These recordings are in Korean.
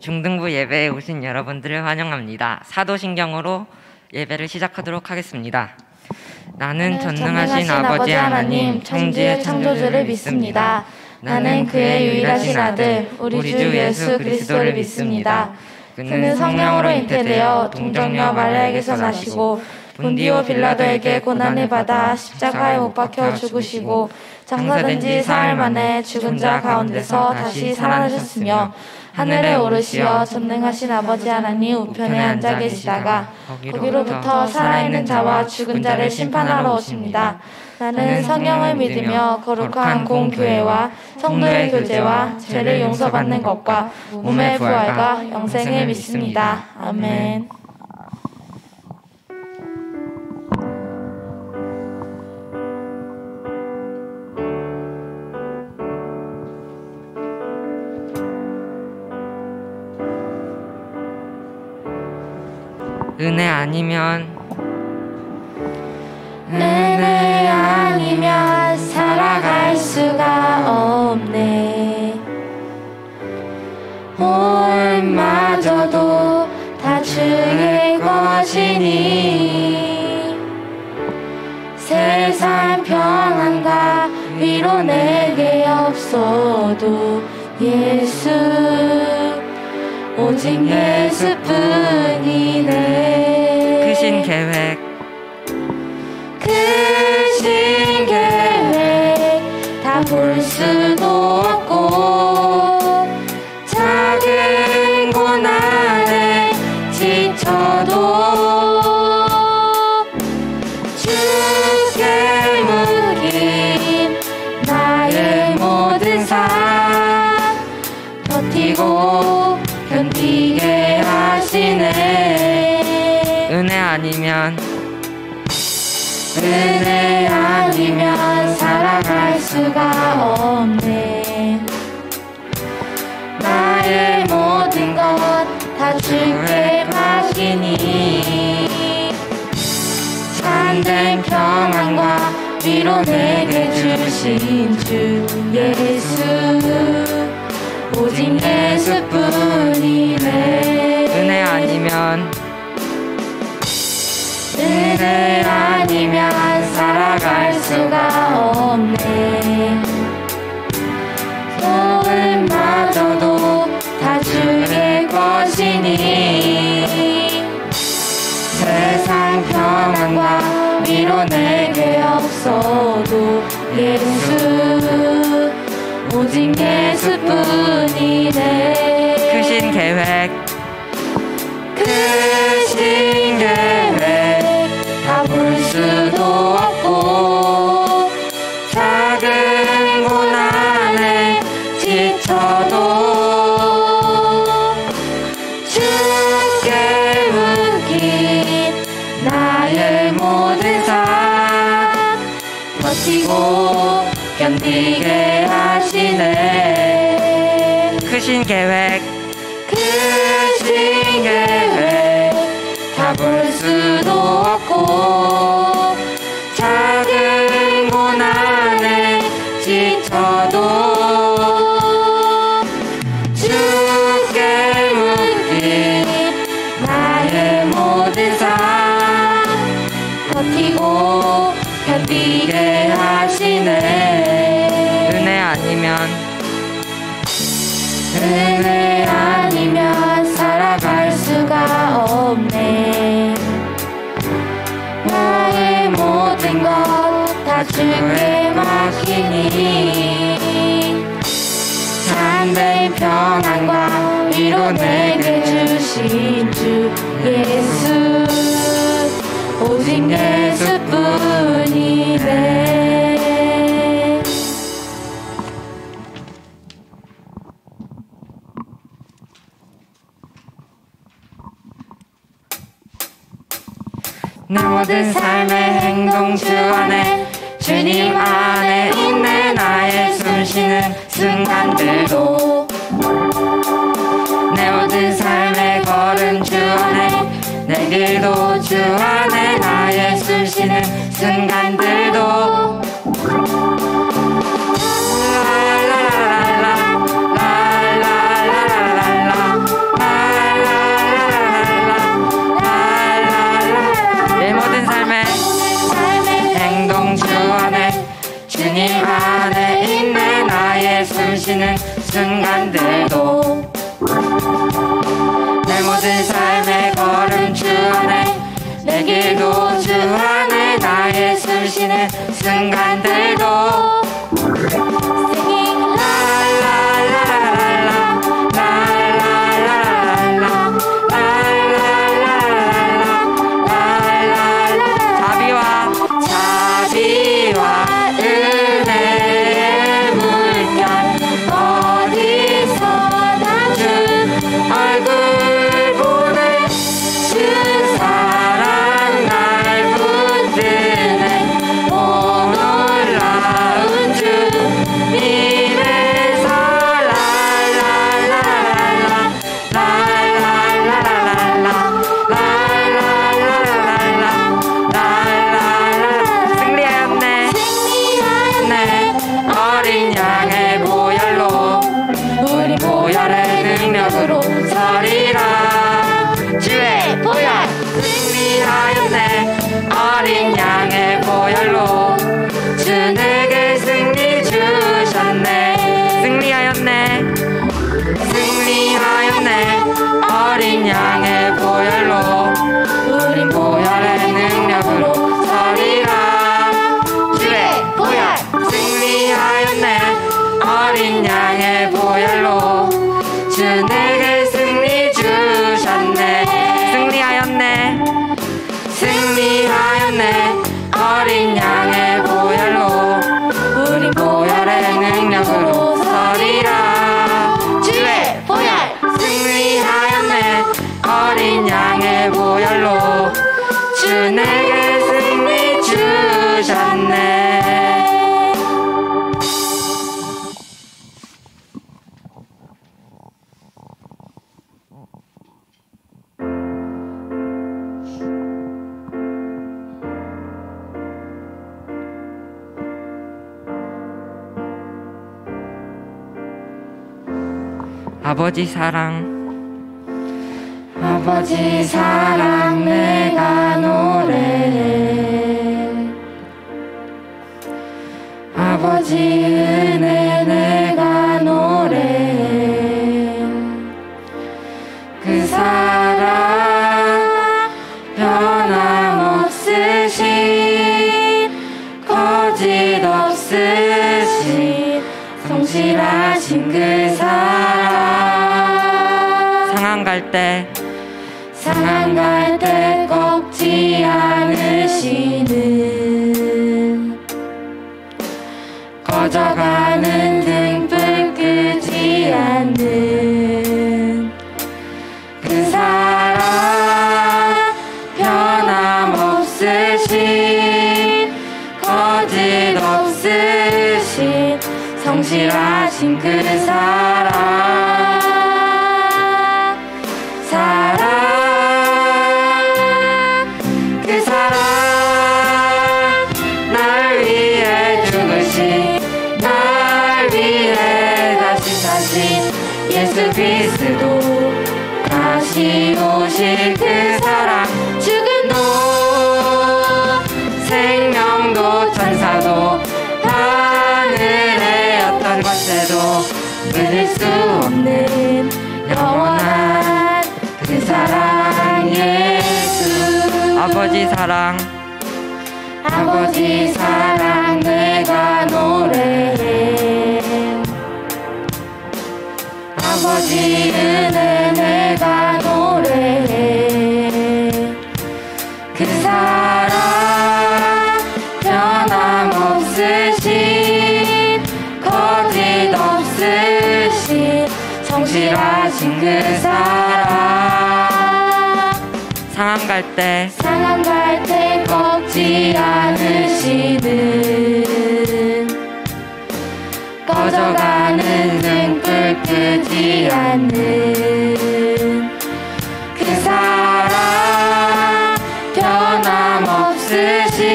중등부 예배에 오신 여러분들을 환영합니다. 사도신경으로 예배를 시작하도록 하겠습니다. 나는 전능하신 아버지 하나님, 천지의 창조주를 믿습니다. 나는 그의 유일하신 아들, 우리 주 예수 그리스도를 믿습니다. 그는 성령으로 잉태되어 동정녀 마리아에게서 나시고 본디오 빌라도에게 고난을 받아 십자가에 못 박혀 죽으시고 장사된 지 사흘 만에 죽은 자 가운데서 다시 살아나셨으며 하늘에 오르시어 전능하신 아버지 하나님 우편에 앉아 계시다가 거기로부터 살아있는 자와 죽은 자를 심판하러 오십니다. 나는 성령을 믿으며 거룩한 공교회와 성도의 교제와 죄를 용서받는 것과 몸의 부활과 영생을 믿습니다. 아멘. 은혜 아니면 살아갈 수가 없네. 호흡마저도 다 주의 것이니 세상 평안과 위로 내게 없어도 예수 오직 예수뿐이네. 크신 계획 다 볼 수도 없고 작은 고난에 지쳐도 주께 묶인 나의 모든 삶 버티고 견디게 하시네. 은혜 아니면 살아갈 수가 없네. 나의 모든 것 다 주께 맡기니 참된 평안과 위로 내게 주신 주 예수 오직 예수뿐이네. 은혜 아니면 살아갈 수가 없네. 소음마저도 다 주의 것이니 세상 평안과 위로 내게 없어도 예수 오직 예수뿐이네. 크신 계획 다 볼 수도 없고 작은 고난에 지쳐도 주께 묶인 나의 모든 삶 버티고 견디게 하시네. 크신 계획 다 볼 수도 없고 작은 고난에 지쳐도 주께 묶인 나의 모든 삶 버티고 견디게 하시네. 은혜 아니면 살아갈 수가 없네. 나의 모든 것 다 주께 맡기니 참된 평안과 위로 내게 주신 주 예수 오직 예수뿐이네. 내 모든 삶의 행동 주 안에 주님 안에 있네. 나의 숨쉬는 순간들도 내 모든 삶의 걸음 주 안에 내 길도 주 안에 나의 숨쉬는 순간들도 내 모든 삶의 행동 주 안에 주님 안에 있네. 나의 숨쉬는 순간들도 내 모든 삶의 걸음 주 안에 내 길도 주 안에 나의 숨쉬는 순간들도 자비와 은혜의 물결 어디서나 주 얼굴 보내 주 사랑 날 붙드네. 오 놀라운 주님의 어린 양의 보혈로 우리 보혈의 능력으로 서리라. 주의 보혈 승리하였네. 어린 양의 보혈로 주 내게 승리 주셨네. 승리하였네. 승리하였네. 어린 양의 보혈로 우린 보혈의 능력으로 서리라. 주의 보혈 승리하였네. 어린 양의 보혈로 주 내게 승리 주셨네. 승리하였네. 승리하였네. 어린 양의 보혈로 우린 보혈의 능력으로 서리라. 주의 보혈 승리하였네. 어린 양의 보혈로 주 내게 승리 주셨네. 아버지 사랑 아버지 사랑 내가 노래해. 아버지 은혜 내가 노래해. 그 사랑 변함없으신 거짓 없으신 성실하신 그 사랑. 상한 갈 때 꺾지 않으시는 꺼져가는 등불 끄지 않는 그 사랑 변함없으신 거짓 없으신 성실하신 그 사랑. 그 사랑 날 위해 죽으신 날 위해 다시 사신 예수 그리스도 다시 오실 그 사랑. 죽음도 생명도 천사도 하늘의 어떤 권세도 끊을 수 없는 영원한 그 사랑 예수. 아버지 사랑 아버지 사랑 내가 노래해. 아버지 은혜 내가 노래해. 그 사랑 변함없으신 거짓 없으신 성실하신 그 사랑. 상한 갈대 상한 갈대 꺾지 않으시는 꺼져가는 등불 끄지 않는 그 사랑 변함없으신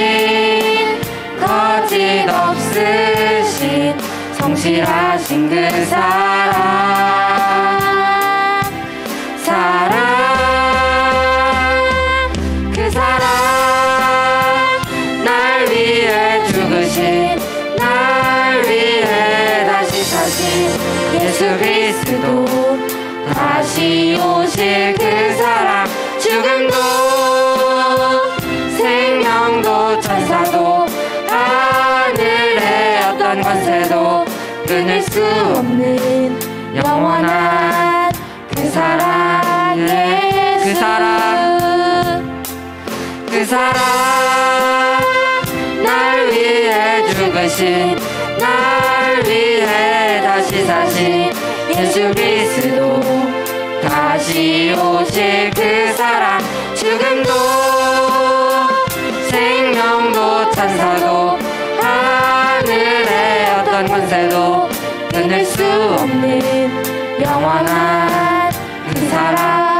거짓 없으신 성실하신 그 그 사랑 날 위해 죽으신 날 위해 다시 사신 예수 그리스도 다시 오실 그 사랑 죽음도 생명도 천사도 하늘의 어떤 권세도 끊을 수 없는 영원한 그 사랑 예수 그 사랑 날 위해 죽으신 날 위해 다시 사신 예수 그리스도 다시 오실 그 사랑 죽음도 생명도 천사도 하늘의 어떤 권세도 끊을 수 없는 영원한 그 사랑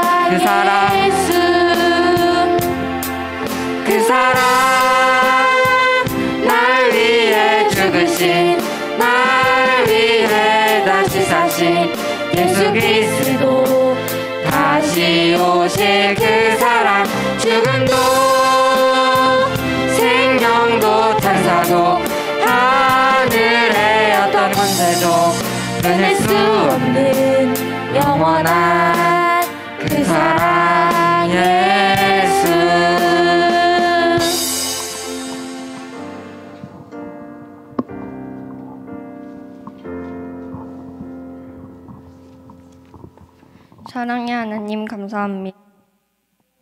예수 그 사랑 날 위해 죽으신 날 위해 다시 사신 예수 그리스도 다시 오실 그 사랑 죽음도 생명도 천사도 하늘의 어떤 권세도 끊을 수 없는 영원한 그 사랑 예수 사랑의 하나님 감사합니다.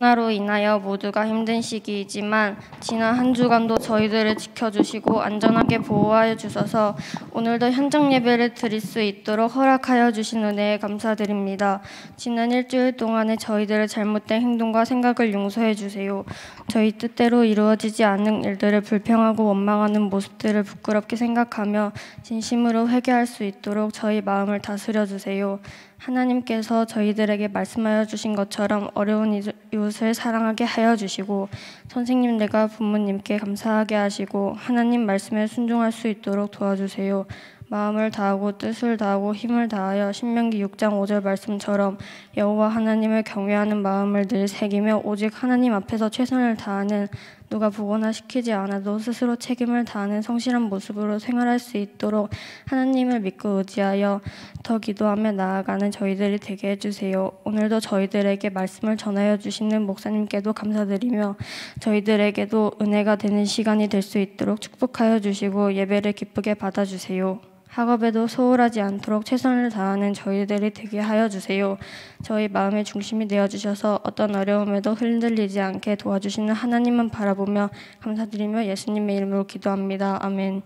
코로나로 인하여 모두가 힘든 시기이지만 지난 한 주간도 저희들을 지켜주시고 안전하게 보호하여 주셔서 오늘도 현장 예배를 드릴 수 있도록 허락하여 주신 은혜에 감사드립니다. 지난 일주일 동안에 저희들의 잘못된 행동과 생각을 용서해 주세요. 저희 뜻대로 이루어지지 않는 일들을 불평하고 원망하는 모습들을 부끄럽게 생각하며 진심으로 회개할 수 있도록 저희 마음을 다스려 주세요. 하나님께서 저희들에게 말씀하여 주신 것처럼 어려운 이웃을 사랑하게 하여 주시고 선생님들과 부모님께 감사하게 하시고 하나님 말씀에 순종할 수 있도록 도와주세요. 마음을 다하고 뜻을 다하고 힘을 다하여 신명기 6장 5절 말씀처럼 여호와 하나님을 경외하는 마음을 늘 새기며 오직 하나님 앞에서 최선을 다하는 누가 보거나 시키지 않아도 스스로 책임을 다하는 성실한 모습으로 생활할 수 있도록 하나님을 믿고 의지하여 더 기도하며 나아가는 저희들이 되게 해주세요. 오늘도 저희들에게 말씀을 전하여 주시는 목사님께도 감사드리며 저희들에게도 은혜가 되는 시간이 될 수 있도록 축복하여 주시고 예배를 기쁘게 받아주세요. 학업에도 소홀하지 않도록 최선을 다하는 저희들이 되게 하여 주세요. 저희 마음의 중심이 되어주셔서 어떤 어려움에도 흔들리지 않게 도와주시는 하나님만 바라보며 감사드리며 예수님의 이름으로 기도합니다. 아멘.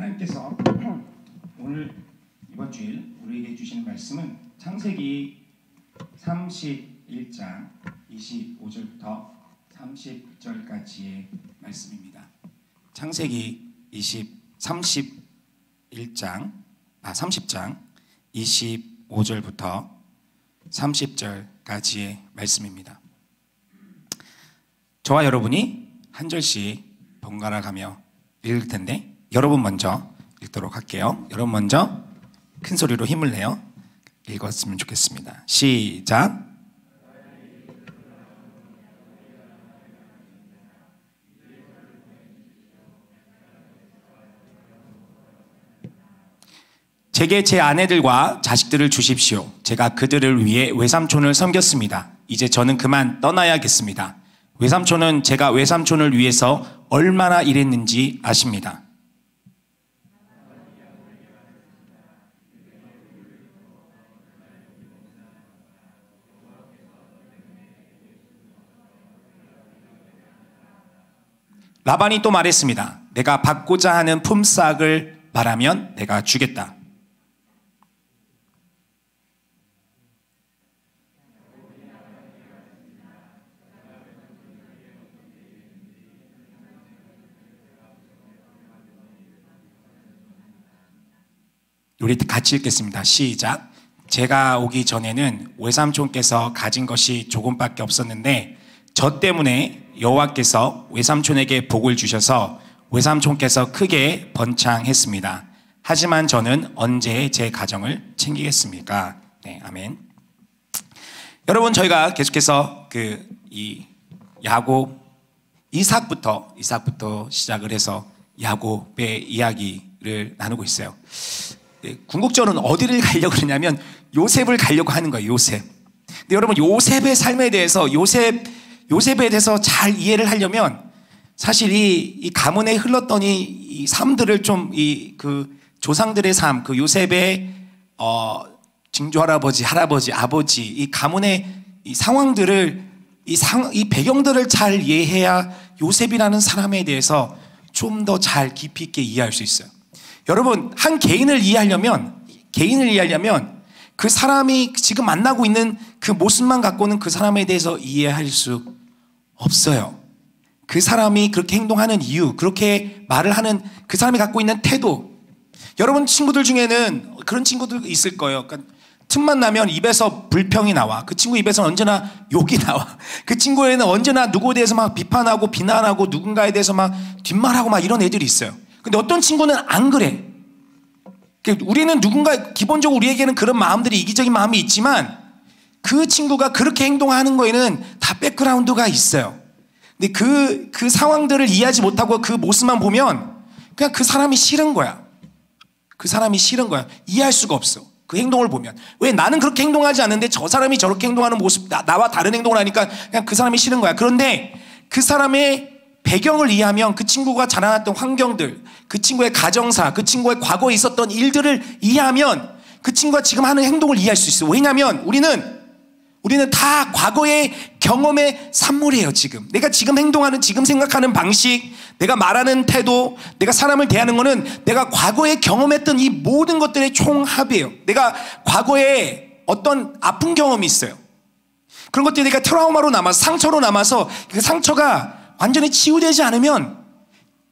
하나님께서 오늘 이번 주일 우리에게 주시는 말씀은 창세기 31장 25절부터 30절까지의 말씀입니다. 창세기 30장 25절부터 30절까지의 말씀입니다. 저와 여러분이 한 절씩 번갈아 가며 읽을 텐데 여러분 먼저 읽도록 할게요. 여러분 먼저 큰 소리로 힘을 내어 읽었으면 좋겠습니다. 시작. 제게 제 아내들과 자식들을 주십시오. 제가 그들을 위해 외삼촌을 섬겼습니다. 이제 저는 그만 떠나야겠습니다. 외삼촌은 제가 외삼촌을 위해서 얼마나 일했는지 아십니다. 라반이 또 말했습니다. 내가 받고자 하는 품삯을 말하면 내가 주겠다. 우리 같이 읽겠습니다. 시작. 제가 오기 전에는 외삼촌께서 가진 것이 조금밖에 없었는데 저 때문에 여호와께서 외삼촌에게 복을 주셔서 외삼촌께서 크게 번창했습니다. 하지만 저는 언제 제 가정을 챙기겠습니까? 네, 아멘. 여러분, 저희가 계속해서 이 야곱 이삭부터 시작을 해서 야곱의 이야기를 나누고 있어요. 네, 궁극적으로는 어디를 가려고 그러냐면 요셉을 가려고 하는 거예요. 요셉. 근데 여러분, 요셉의 삶에 대해서 요셉에 대해서 잘 이해를 하려면 사실 이 가문에 흘렀던 이 삶들을 좀 그 조상들의 삶, 그 요셉의 증조할아버지, 할아버지, 아버지, 이 가문의 이 상황들을 이 배경들을 잘 이해해야 요셉이라는 사람에 대해서 좀 더 잘 깊이 있게 이해할 수 있어요. 여러분, 한 개인을 이해하려면 그 사람이 지금 만나고 있는 그 모습만 갖고는 그 사람에 대해서 이해할 수 없어요. 그 사람이 그렇게 행동하는 이유, 그렇게 말을 하는 그 사람이 갖고 있는 태도. 여러분 친구들 중에는 그런 친구들 있을 거예요. 그러니까 틈만 나면 입에서 불평이 나와. 그 친구 입에서는 언제나 욕이 나와. 그 친구에는 언제나 누구에 대해서 막 비판하고 비난하고 누군가에 대해서 막 뒷말하고 막 이런 애들이 있어요. 근데 어떤 친구는 안 그래. 우리는 누군가 기본적으로 우리에게는 그런 마음들이 이기적인 마음이 있지만 그 친구가 그렇게 행동하는 거에는 다 백그라운드가 있어요. 근데 그 상황들을 이해하지 못하고 그 모습만 보면 그냥 그 사람이 싫은 거야. 그 사람이 싫은 거야. 이해할 수가 없어. 그 행동을 보면. 왜 나는 그렇게 행동하지 않는데 저 사람이 저렇게 행동하는 모습, 나와 다른 행동을 하니까 그냥 그 사람이 싫은 거야. 그런데 그 사람의 배경을 이해하면 그 친구가 자라났던 환경들, 그 친구의 가정사, 그 친구의 과거에 있었던 일들을 이해하면 그 친구가 지금 하는 행동을 이해할 수 있어요. 왜냐하면 우리는 다 과거의 경험의 산물이에요. 지금 내가 지금 행동하는, 지금 생각하는 방식, 내가 말하는 태도, 내가 사람을 대하는 거는 내가 과거에 경험했던 이 모든 것들의 총합이에요. 내가 과거에 어떤 아픈 경험이 있어요. 그런 것들이 내가 트라우마로 남아서, 상처로 남아서 그 상처가 완전히 치유되지 않으면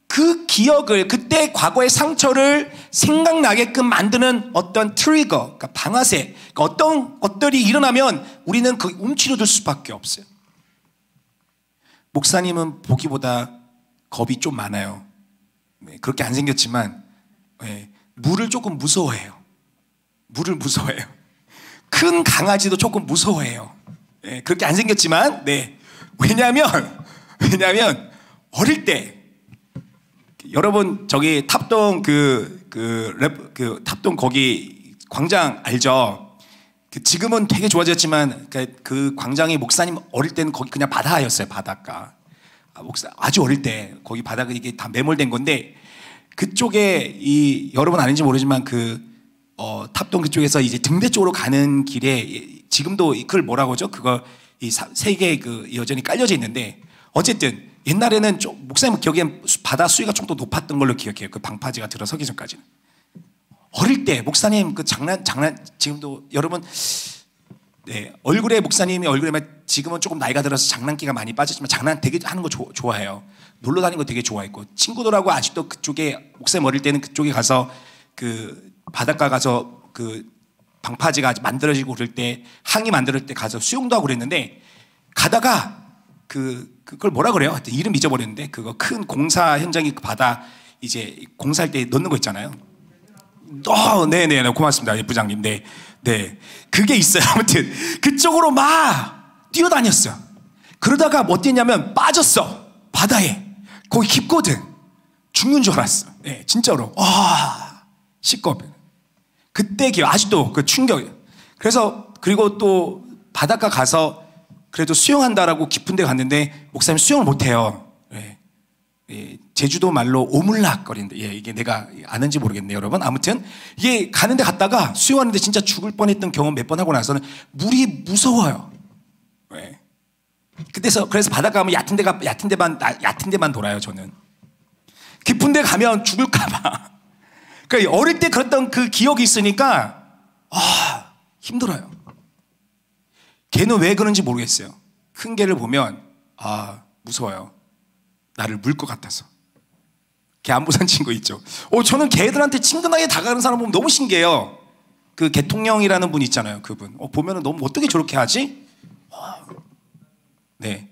그 기억을, 그때 과거의 상처를 생각나게끔 만드는 어떤 트리거, 그러니까 방아쇠, 그러니까 어떤 것들이 일어나면 우리는 그 움츠러들 수밖에 없어요. 목사님은 보기보다 겁이 좀 많아요. 네, 그렇게 안 생겼지만 물을 조금 무서워해요. 물을 무서워해요. 큰 강아지도 조금 무서워해요. 네, 그렇게 안 생겼지만, 네. 왜냐하면 어릴 때 여러분 저기 탑동 탑동 거기 광장 알죠? 지금은 되게 좋아졌지만 그 광장이 목사님 어릴 때는 거기 그냥 바다였어요. 바닷가. 아주 어릴 때 거기 바다가 이게 다 매몰된 건데 그쪽에 여러분 아는지 모르지만 탑동 그쪽에서 이제 등대 쪽으로 가는 길에 지금도 그걸 뭐라고 하죠? 그거 세 개 여전히 깔려져 있는데 어쨌든 옛날에는 목사님 기억엔 바다 수위가 좀 더 높았던 걸로 기억해요. 그 방파제가 들어서기 전까지는. 어릴 때 목사님 장난 지금도 여러분 얼굴에 목사님이 얼굴에 지금은 조금 나이가 들어서 장난기가 많이 빠졌지만 장난 되게 하는 거 좋아해요. 놀러 다니는 거 되게 좋아했고 친구들하고 아직도 그쪽에 목사님 어릴 때는 그쪽에 가서 그 바닷가 가서 그 방파제가 만들어지고 그럴 때 항이 만들 때 가서 수영도 하고 그랬는데 가다가 그걸 뭐라 그래요? 하여튼 이름 잊어버렸는데 그거 큰 공사 현장이 바다 이제 공사할 때 넣는 거 있잖아요. 네네 고맙습니다 부장님. 네 그게 있어요. 아무튼 그쪽으로 막 뛰어다녔어요. 그러다가 뭐 어땠냐면 빠졌어 바다에. 거기 깊거든. 죽는 줄 알았어. 네 진짜로. 시겁. 그때 아직도 그 충격이에요. 그래서 그리고 또 바닷가 가서 그래도 수영한다라고 깊은 데 갔는데 목사님 수영을 못해요. 제주도 말로 오물락거리는데 이게 내가 아는지 모르겠네요 여러분. 아무튼 이게 가는데 갔다가 수영하는데 진짜 죽을 뻔했던 경험 몇 번 하고 나서는 물이 무서워요. 그래서 바닷가 가면 얕은 데만 돌아요, 저는. 깊은 데 가면 죽을까봐. 그러니까 어릴 때 그랬던 그 기억이 있으니까, 힘들어요. 걔는 왜 그런지 모르겠어요. 큰 개를 보면, 무서워요. 나를 물 것 같아서. 개 안 부산 친구 있죠. 저는 개들한테 친근하게 다가가는 사람 보면 너무 신기해요. 그 개통령이라는 분 있잖아요. 그분. 보면은 너무 어떻게 저렇게 하지? 네.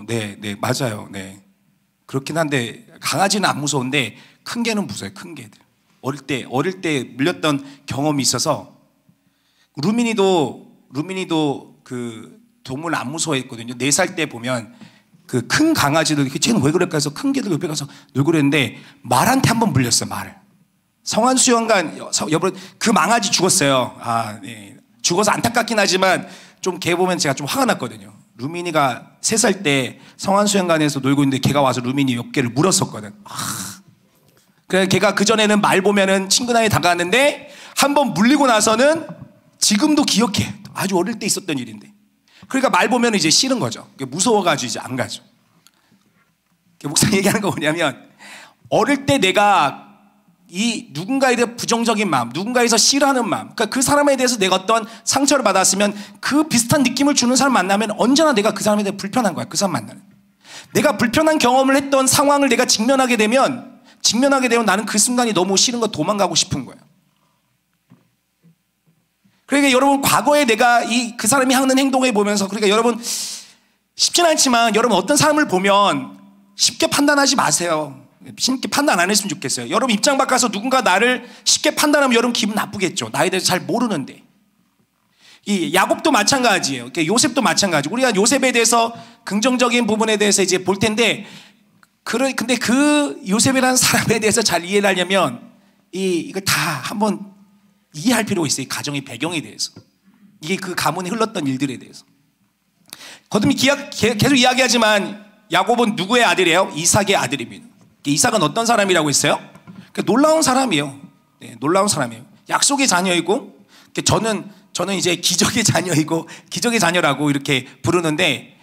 네, 맞아요. 네. 그렇긴 한데, 강아지는 안 무서운데, 큰 개는 무서워요, 큰 개들. 어릴 때 물렸던 경험이 있어서, 루민이도 그 동물 안 무서워했거든요. 4살 때 보면, 그 큰 강아지들, 쟤는 왜 그럴까 해서 큰 개들 옆에 가서 놀고 그랬는데, 말한테 한번 물렸어요, 말을. 성안수영관, 여러분, 그 망아지 죽었어요. 네. 죽어서 안타깝긴 하지만, 좀 걔 보면 제가 좀 화가 났거든요. 루민이가 3살 때 성안수영관에서 놀고 있는데 걔가 와서 루민이 어깨를 물었었거든. 그래 걔가 그전에는 말 보면은 친근하게 다가갔는데 한번 물리고 나서는 지금도 기억해. 아주 어릴 때 있었던 일인데. 그러니까 말 보면 이제 싫은 거죠. 무서워가지고 이제 안 가죠. 목사님 얘기하는 거 뭐냐면 어릴 때 내가 이 누군가에 대한 부정적인 마음, 누군가에서 싫어하는 마음, 그러니까 그 사람에 대해서 내가 어떤 상처를 받았으면 그 비슷한 느낌을 주는 사람 만나면 언제나 내가 그 사람에 대해 불편한 거야. 그 사람 만나는. 내가 불편한 경험을 했던 상황을 내가 직면하게 되면 나는 그 순간이 너무 싫은 거 도망가고 싶은 거예요. 그러니까 여러분 과거에 내가 그 사람이 하는 행동을 보면서 그러니까 여러분 쉽진 않지만 여러분 어떤 사람을 보면 쉽게 판단하지 마세요. 쉽게 판단 안 했으면 좋겠어요. 여러분 입장 바꿔서 누군가 나를 쉽게 판단하면 여러분 기분 나쁘겠죠. 나에 대해서 잘 모르는데. 이 야곱도 마찬가지예요. 요셉도 마찬가지고 우리가 요셉에 대해서 긍정적인 부분에 대해서 이제 볼 텐데 근데 그 요셉이라는 사람에 대해서 잘 이해를 하려면 이걸 다 한번 이해할 필요가 있어요. 이 가정의 배경에 대해서. 이게 그 가문에 흘렀던 일들에 대해서. 거듭이 계속 이야기하지만 야곱은 누구의 아들이에요? 이삭의 아들입니다. 이삭은 어떤 사람이라고 했어요? 놀라운 사람이에요. 네, 놀라운 사람이에요. 약속의 자녀이고 저는 이제 기적의 자녀이고 기적의 자녀라고 이렇게 부르는데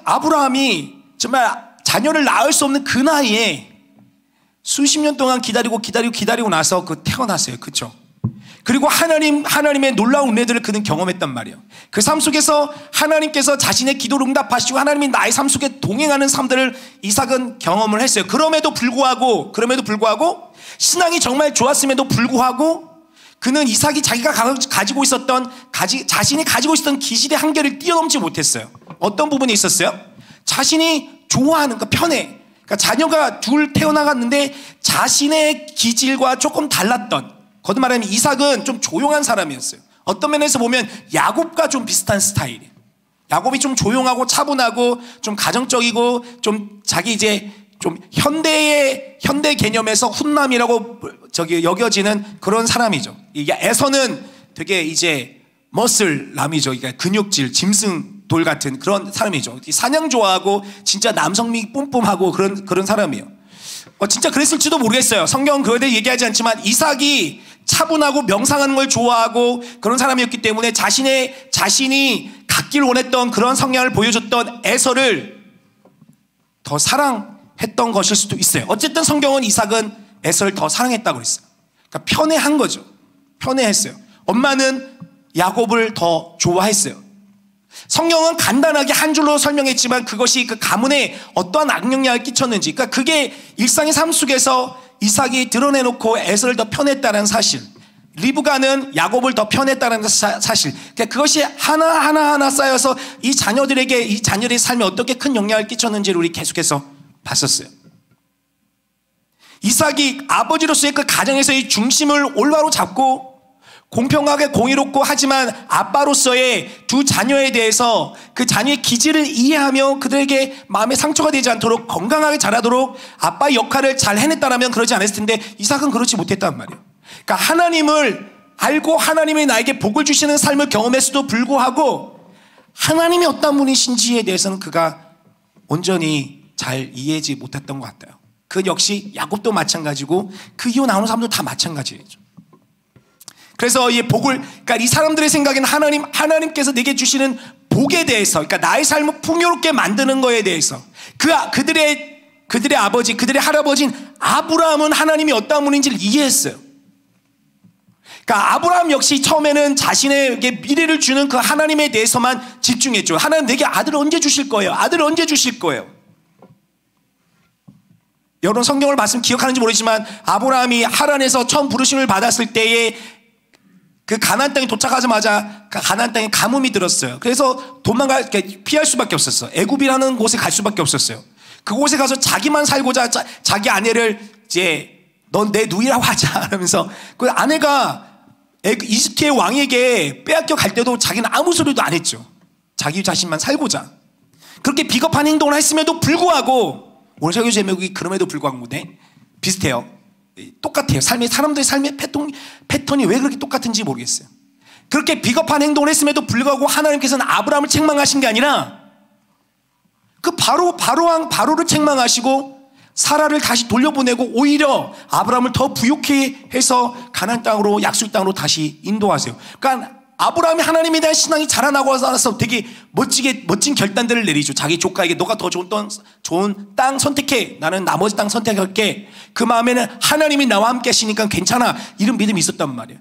아브라함이 정말 자녀를 낳을 수 없는 그 나이에 수십 년 동안 기다리고 나서 태어났어요. 그렇죠? 그리고 하나님의 놀라운 은혜들을 그는 경험했단 말이에요. 그 삶 속에서 하나님께서 자신의 기도를 응답하시고 하나님이 나의 삶 속에 동행하는 삶들을 이삭은 경험을 했어요. 그럼에도 불구하고 신앙이 정말 좋았음에도 불구하고 그는 이삭이 자기가 자신이 가지고 있었던 기질의 한계를 뛰어넘지 못했어요. 어떤 부분이 있었어요? 자신이 좋아하는 편해. 그러니까 자녀가 둘 태어나갔는데 자신의 기질과 조금 달랐던 거듭 말하면 이삭은 좀 조용한 사람이었어요. 어떤 면에서 보면 야곱과 좀 비슷한 스타일이에요. 야곱이 좀 조용하고 차분하고 좀 가정적이고 좀 자기 이제 좀 현대 개념에서 훈남이라고 여겨지는 그런 사람이죠. 에서는 되게 이제 머슬남이죠. 그러니까 근육질, 짐승 돌 같은 그런 사람이죠. 사냥 좋아하고 진짜 남성미 뿜뿜하고 그런 사람이에요. 진짜 그랬을지도 모르겠어요. 성경은 그거에 대해 얘기하지 않지만 이삭이 차분하고 명상하는 걸 좋아하고 그런 사람이었기 때문에 자신이 갖길 원했던 그런 성향을 보여줬던 에서를 더 사랑했던 것일 수도 있어요. 어쨌든 성경은 이삭은 에서를 더 사랑했다고 그랬어요. 그러니까 편애한 거죠. 편애했어요. 엄마는 야곱을 더 좋아했어요. 성경은 간단하게 한 줄로 설명했지만 그것이 그 가문에 어떠한 악영향을 끼쳤는지, 그러니까 그게 일상의 삶 속에서 이삭이 드러내놓고 에서를 더 편했다는 사실, 리브가는 야곱을 더 편했다는 사실, 그러니까 그것이 하나하나 쌓여서 이 자녀들의 삶에 어떻게 큰 영향을 끼쳤는지를 우리 계속해서 봤었어요. 이삭이 아버지로서의 그 가정에서의 중심을 올바로 잡고 공평하게 공의롭고 하지만 아빠로서의 두 자녀에 대해서 그 자녀의 기질을 이해하며 그들에게 마음에 상처가 되지 않도록 건강하게 자라도록 아빠의 역할을 잘 해냈다면 그러지 않았을 텐데 이삭은 그렇지 못했단 말이에요. 그러니까 하나님을 알고 하나님이 나에게 복을 주시는 삶을 경험했어도 불구하고 하나님이 어떤 분이신지에 대해서는 그가 온전히 잘 이해하지 못했던 것 같아요. 그 역시 야곱도 마찬가지고 그 이후 나오는 사람도 다 마찬가지죠. 그래서 이 복을, 그러니까 이 사람들의 생각에는 하나님께서 내게 주시는 복에 대해서, 그러니까 나의 삶을 풍요롭게 만드는 거에 대해서 그들의 아버지, 그들의 할아버지인 아브라함은 하나님이 어떠한 분인지를 이해했어요. 그러니까 아브라함 역시 처음에는 자신에게 미래를 주는 그 하나님에 대해서만 집중했죠. 하나님 내게 아들을 언제 주실 거예요? 아들을 언제 주실 거예요? 여러분 성경을 말씀 기억하는지 모르지만 아브라함이 하란에서 처음 부르심을 받았을 때에 그 가나안 땅에 도착하자마자 가나안 땅에 가뭄이 들었어요. 그래서 피할 수밖에 없었어요. 애굽이라는 곳에 갈 수밖에 없었어요. 그곳에 가서 자기만 살고자 자기 아내를 이제 넌 내 누이라고 하자 하면서 그 아내가 이집트의 왕에게 빼앗겨 갈 때도 자기는 아무 소리도 안 했죠. 자기 자신만 살고자. 그렇게 비겁한 행동을 했음에도 불구하고 오늘 설교 제목이 그럼에도 불구하고 비슷해요. 똑같아요. 사람들의 삶의 패턴이 왜 그렇게 똑같은지 모르겠어요. 그렇게 비겁한 행동을 했음에도 불구하고 하나님께서는 아브라함을 책망하신 게 아니라 그 바로왕 바로를 책망하시고 사라를 다시 돌려보내고 오히려 아브라함을 더 부욕해 해서 가나안 땅으로 약속 땅으로 다시 인도하세요. 그러니까 아브라함이 하나님에 대한 신앙이 자라나고 나서 되게 멋진 결단들을 내리죠. 자기 조카에게 너가 더 좋은 땅 선택해. 나는 나머지 땅 선택할게. 그 마음에는 하나님이 나와 함께 하시니까 괜찮아. 이런 믿음이 있었단 말이에요.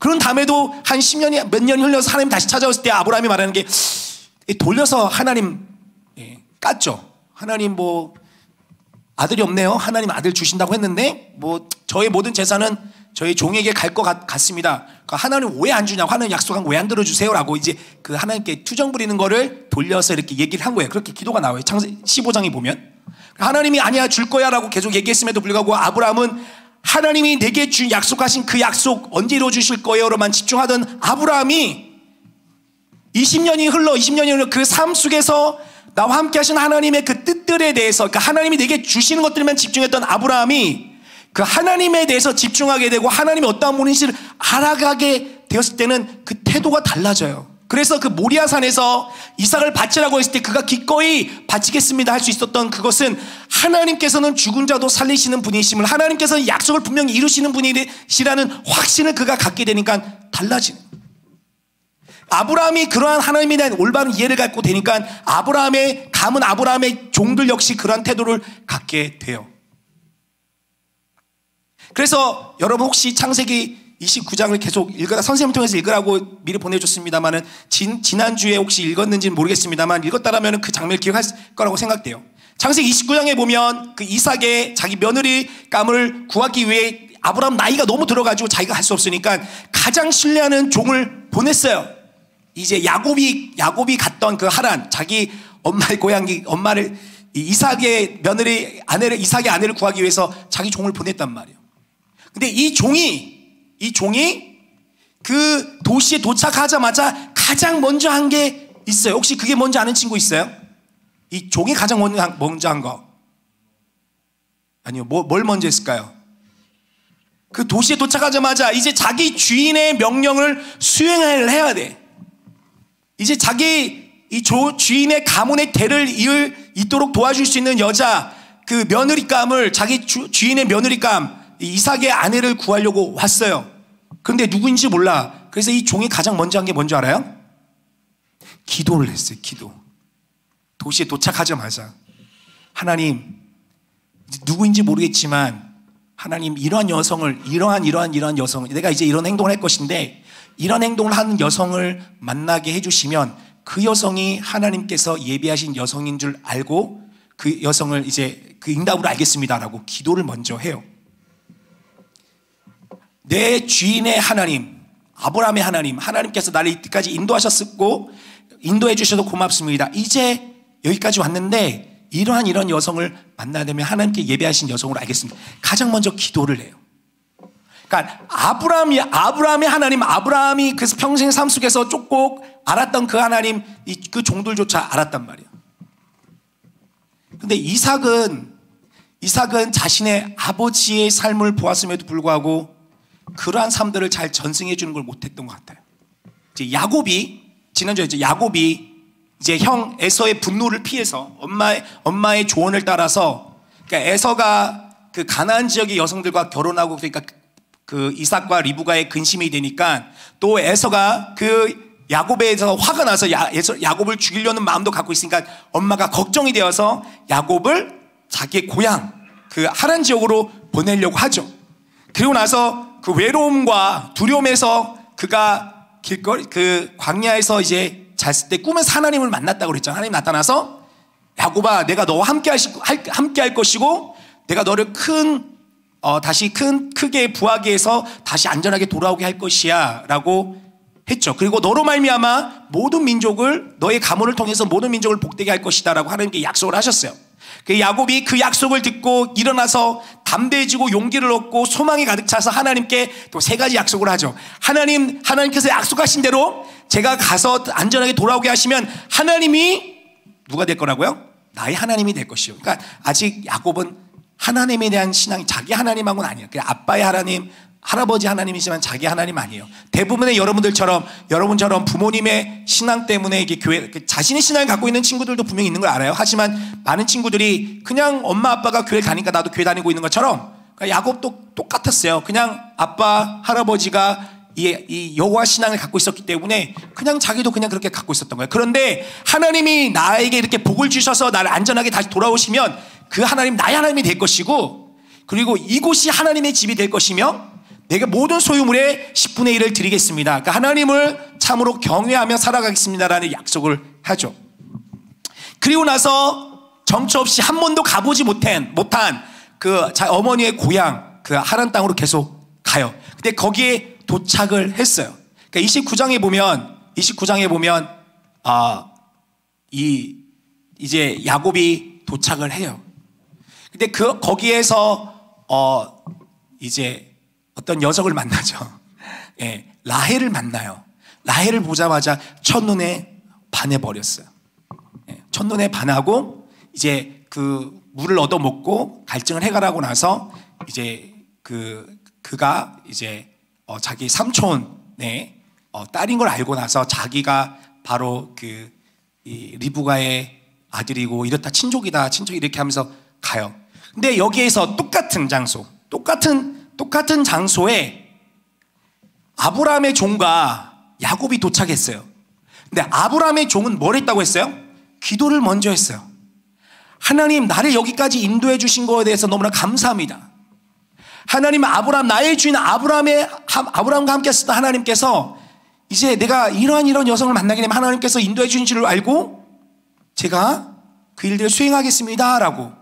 그런 다음에도 한 10년이 몇 년이 흘러서 하나님 다시 찾아왔을 때 아브라함이 말하는 게 돌려서 하나님 깠죠. 하나님 아들이 없네요. 하나님 아들 주신다고 했는데 저의 모든 재산은 저희 종에게 갈 것 같습니다. 그러니까 하나님 왜 안 주냐고, 하나님 약속한 거 왜 안 들어주세요라고 이제 그 하나님께 투정 부리는 거를 돌려서 이렇게 얘기를 한 거예요. 그렇게 기도가 나와요. 창세기 15장에 보면 하나님이 아니야 줄 거야라고 계속 얘기했음에도 불구하고 아브라함은 하나님이 내게 약속하신 그 약속 언제 이루어 주실 거예요로만 집중하던 아브라함이 20년이 흘러 그 삶 속에서 나와 함께 하신 하나님의 그 뜻들에 대해서, 그러니까 하나님이 내게 주시는 것들만 집중했던 아브라함이 그 하나님에 대해서 집중하게 되고 하나님이 어떠한 분인지를 알아가게 되었을 때는 그 태도가 달라져요. 그래서 그 모리아산에서 이삭을 바치라고 했을 때 그가 기꺼이 바치겠습니다 할 수 있었던 그것은 하나님께서는 죽은 자도 살리시는 분이심을, 하나님께서는 약속을 분명히 이루시는 분이시라는 확신을 그가 갖게 되니까 달라지는 거예요. 아브라함이 그러한 하나님에 대한 올바른 이해를 갖고 되니까 아브라함의 종들 역시 그러한 태도를 갖게 돼요. 그래서 여러분 혹시 창세기 29장을 계속 선생님을 통해서 읽으라고 미리 보내줬습니다만은 지난주에 혹시 읽었는지는 모르겠습니다만 읽었다라면 그 장면을 기억할 거라고 생각돼요. 창세기 29장에 보면 그 이삭의 자기 며느리감을 구하기 위해 아브라함 나이가 너무 들어가지고 자기가 할 수 없으니까 가장 신뢰하는 종을 보냈어요. 이제 야곱이 갔던 그 하란, 자기 엄마의 고향이 이삭의 이삭의 아내를 구하기 위해서 자기 종을 보냈단 말이에요. 근데 이 종이 그 도시에 도착하자마자 가장 먼저 한 게 있어요. 혹시 그게 뭔지 아는 친구 있어요? 이 종이 가장 먼저 한 거. 아니요, 뭘 먼저 했을까요? 그 도시에 도착하자마자 이제 자기 주인의 명령을 수행을 해야 돼. 이제 자기 주인의 가문의 대를 잇도록 도와줄 수 있는 여자, 그 며느리감을, 자기 주인의 며느리감 이삭의 아내를 구하려고 왔어요. 그런데 누구인지 몰라. 그래서 이 종이 가장 먼저 한 게 뭔지 알아요? 기도를 했어요. 기도. 도시에 도착하자마자 하나님, 누구인지 모르겠지만 하나님, 이러한 여성을, 이러한 여성을, 내가 이제 이런 행동을 할 것인데 이런 행동을 하는 여성을 만나게 해주시면 그 여성이 하나님께서 예비하신 여성인 줄 알고 그 여성을 이제 그 응답으로 알겠습니다라고 기도를 먼저 해요. 내 주인의 하나님, 아브라함의 하나님께서 나를 이때까지 인도하셨고 인도해 주셔서 고맙습니다. 이제 여기까지 왔는데 이런 여성을 만나야 되면 하나님께 예배하신 여성으로 알겠습니다. 가장 먼저 기도를 해요. 그러니까 아브라함의 하나님, 아브라함이 그래서 평생 삶 속에서 쭉 알았던 그 하나님, 그 종들조차 알았단 말이에요. 근데 이삭은 자신의 아버지의 삶을 보았음에도 불구하고 그러한 삶들을 잘 전승해 주는 걸 못했던 것 같아요. 이제 지난주에 야곱이 이제 형 에서의 분노를 피해서 엄마의 조언을 따라서, 그러니까 에서가 그 가나안 지역의 여성들과 결혼하고 그러니까 그 이삭과 리브가의 근심이 되니까 또 에서가 그 야곱에서 화가 나서 야곱을 죽이려는 마음도 갖고 있으니까 엄마가 걱정이 되어서 야곱을 자기의 고향 그 하란 지역으로 보내려고 하죠. 그리고 나서 그 외로움과 두려움에서 그가 그 광야에서 이제 잤을 때 꿈에서 하나님을 만났다고 그랬잖아요. 하나님 나타나서 야곱아, 내가 너와 함께 할 것이고 내가 너를 다시 크게 부하게 해서 다시 안전하게 돌아오게 할 것이야 라고 했죠. 그리고 너로 말미암아 모든 민족을 너의 가문을 통해서 모든 민족을 복되게 할 것이다 라고 하나님께 약속을 하셨어요. 그 야곱이 그 약속을 듣고 일어나서 담대해지고 용기를 얻고 소망이 가득 차서 하나님께 또 3가지 약속을 하죠. 하나님께서 약속하신 대로 제가 가서 안전하게 돌아오게 하시면 하나님이 누가 될 거라고요? 나의 하나님이 될 것이요. 그러니까 아직 야곱은 하나님에 대한 신앙이 자기 하나님하고는 아니에요. 그냥 아빠의 하나님, 할아버지 하나님이지만 자기 하나님 아니에요. 대부분의 여러분처럼 부모님의 신앙 때문에 이게 교회 자신의 신앙을 갖고 있는 친구들도 분명히 있는 걸 알아요. 하지만 많은 친구들이 그냥 엄마 아빠가 교회 가니까 나도 교회 다니고 있는 것처럼 그러니까 야곱도 똑같았어요. 그냥 아빠 할아버지가 이 여호와 신앙을 갖고 있었기 때문에 그냥 자기도 그냥 그렇게 갖고 있었던 거예요. 그런데 하나님이 나에게 이렇게 복을 주셔서 나를 안전하게 다시 돌아오시면 그 하나님 나의 하나님이 될 것이고 그리고 이곳이 하나님의 집이 될 것이며 내가 모든 소유물의 10분의 1을 드리겠습니다. 그러니까 하나님을 참으로 경외하며 살아가겠습니다라는 약속을 하죠. 그리고 나서 정처 없이 한 번도 가보지 못한 그 어머니의 고향 그 하란 땅으로 계속 가요. 근데 거기에 도착을 했어요. 그러니까 29장에 보면 이제 야곱이 도착을 해요. 근데 거기에서 이제 어떤 여성을 만나죠. 예, 라헬을 만나요. 라헬을 보자마자 첫눈에 반해버렸어요. 예, 첫눈에 반하고 이제 그 물을 얻어먹고 갈증을 해결하고 나서 이제 그가 이제 자기 삼촌의 딸인 걸 알고 나서 자기가 바로 이 리브가의 아들이고 이렇다 친족이다 이렇게 하면서 가요. 근데 여기에서 똑같은 장소에 아브라함의 종과 야곱이 도착했어요. 근데 아브라함의 종은 뭘 했다고 했어요? 기도를 먼저 했어요. 하나님, 나를 여기까지 인도해 주신 거에 대해서 너무나 감사합니다. 하나님, 나의 주인 아브라함과 함께 했었던 하나님께서 이제 내가 이런 여성을 만나게 되면 하나님께서 인도해 주신 줄 알고 제가 그 일들을 수행하겠습니다 라고.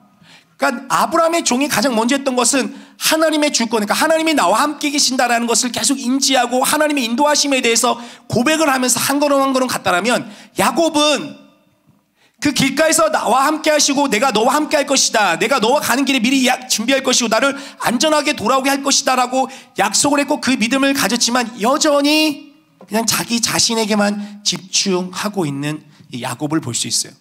그러니까 아브라함의 종이 가장 먼저 했던 것은 하나님의 주권, 그러니까 하나님이 나와 함께 계신다라는 것을 계속 인지하고 하나님의 인도하심에 대해서 고백을 하면서 한 걸음 한 걸음 갔다라면, 야곱은 그 길가에서 나와 함께 하시고 내가 너와 함께 할 것이다, 내가 너와 가는 길에 미리 준비할 것이고 나를 안전하게 돌아오게 할 것이다 라고 약속을 했고 그 믿음을 가졌지만 여전히 그냥 자기 자신에게만 집중하고 있는 이 야곱을 볼 수 있어요.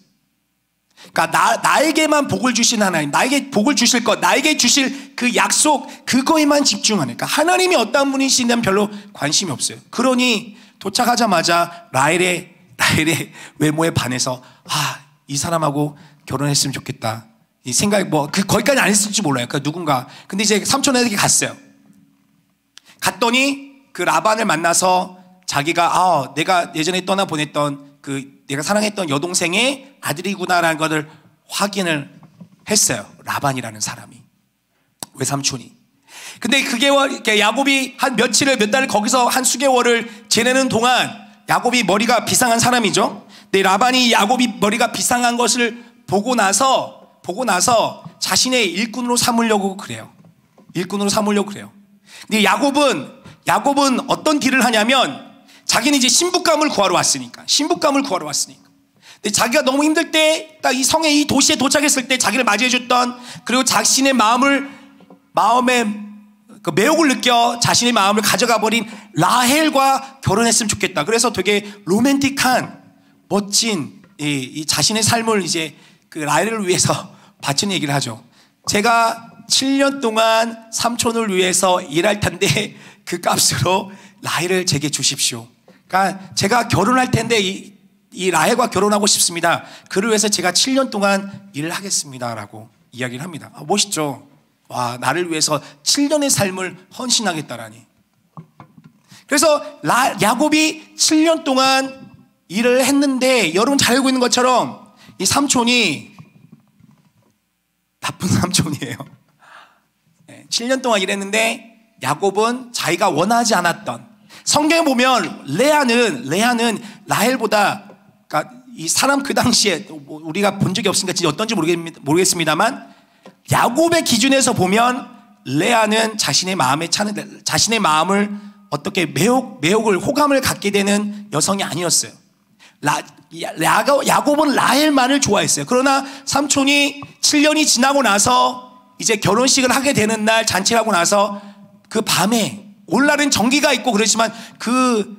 그러니까 나에게만 복을 주신 하나님, 나에게 복을 주실 것, 나에게 주실 그 약속, 그거에만 집중하는, 그러니까 하나님이 어떤 분이시냐면 별로 관심이 없어요. 그러니 도착하자마자 라헬의 외모에 반해서 이 사람하고 결혼했으면 좋겠다, 이 생각이 거기까지 안 했을지 몰라요. 그 누군가. 근데 이제 삼촌에게 갔어요. 갔더니 그 라반을 만나서 자기가 내가 예전에 떠나보냈던 내가 사랑했던 여동생의 아들이구나라는 것을 확인을 했어요. 라반이라는 사람이, 외삼촌이. 근데 야곱이 한 몇 달을 거기서 한 수개월을 지내는 동안 야곱이 머리가 비상한 사람이죠. 근데 라반이 야곱이 머리가 비상한 것을 보고 나서 자신의 일꾼으로 삼으려고 그래요. 근데 야곱은 어떤 딜을 하냐면, 자기는 이제 신부감을 구하러 왔으니까. 근데 자기가 너무 힘들 때, 딱 이 이 도시에 도착했을 때 자기를 맞이해줬던, 그리고 자신의 마음에 그 매혹을 느껴 자신의 마음을 가져가 버린 라헬과 결혼했으면 좋겠다. 그래서 되게 로맨틱한, 멋진 이 자신의 삶을 이제 그 라헬을 위해서 바친 얘기를 하죠. 제가 7년 동안 삼촌을 위해서 일할 텐데 그 값으로 라헬을 제게 주십시오. 그러니까 제가 결혼할 텐데 이 라헬과 결혼하고 싶습니다. 그를 위해서 제가 7년 동안 일을 하겠습니다 라고 이야기를 합니다. 멋있죠. 와, 나를 위해서 7년의 삶을 헌신하겠다라니. 그래서 야곱이 7년 동안 일을 했는데 여러분 잘 알고 있는 것처럼 이 삼촌이 나쁜 삼촌이에요. 7년 동안 일했는데 야곱은 자기가 원하지 않았던, 성경에 보면 레아는 라헬보다, 그러니까 이 사람 그 당시에 우리가 본 적이 없으니까 진짜 어떤지 모르겠습니다만 야곱의 기준에서 보면 레아는 자신의 마음을 어떻게 매혹을 호감을 갖게 되는 여성이 아니었어요. 야곱은 라헬만을 좋아했어요. 그러나 삼촌이 7년이 지나고 나서 이제 결혼식을 하게 되는 날, 잔치를 하고 나서 그 밤에, 오늘날은 전기가 있고 그렇지만 그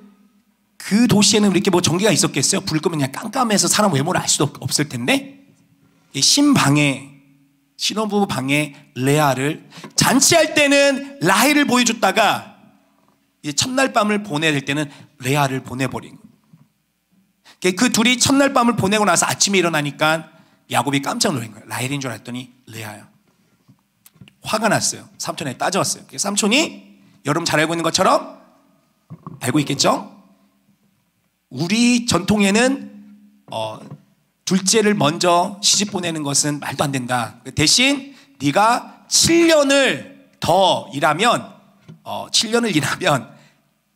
도시에는 이렇게 뭐 전기가 있었겠어요? 불 끄면 그냥 깜깜해서 사람 외모를 알 수도 없을 텐데, 신혼부부 방에 레아를, 잔치할 때는 라헬을 보여줬다가 이제 첫날 밤을 보내야 될 때는 레아를 보내버린 거예요. 그 둘이 첫날 밤을 보내고 나서 아침에 일어나니까 야곱이 깜짝 놀란 거예요. 라헬인 줄 알았더니 레아야. 화가 났어요. 삼촌에 따져왔어요. 삼촌이 여러분 잘 알고 있는 것처럼, 알고 있겠죠? 우리 전통에는 둘째를 먼저 시집 보내는 것은 말도 안 된다. 대신 네가 7년을 일하면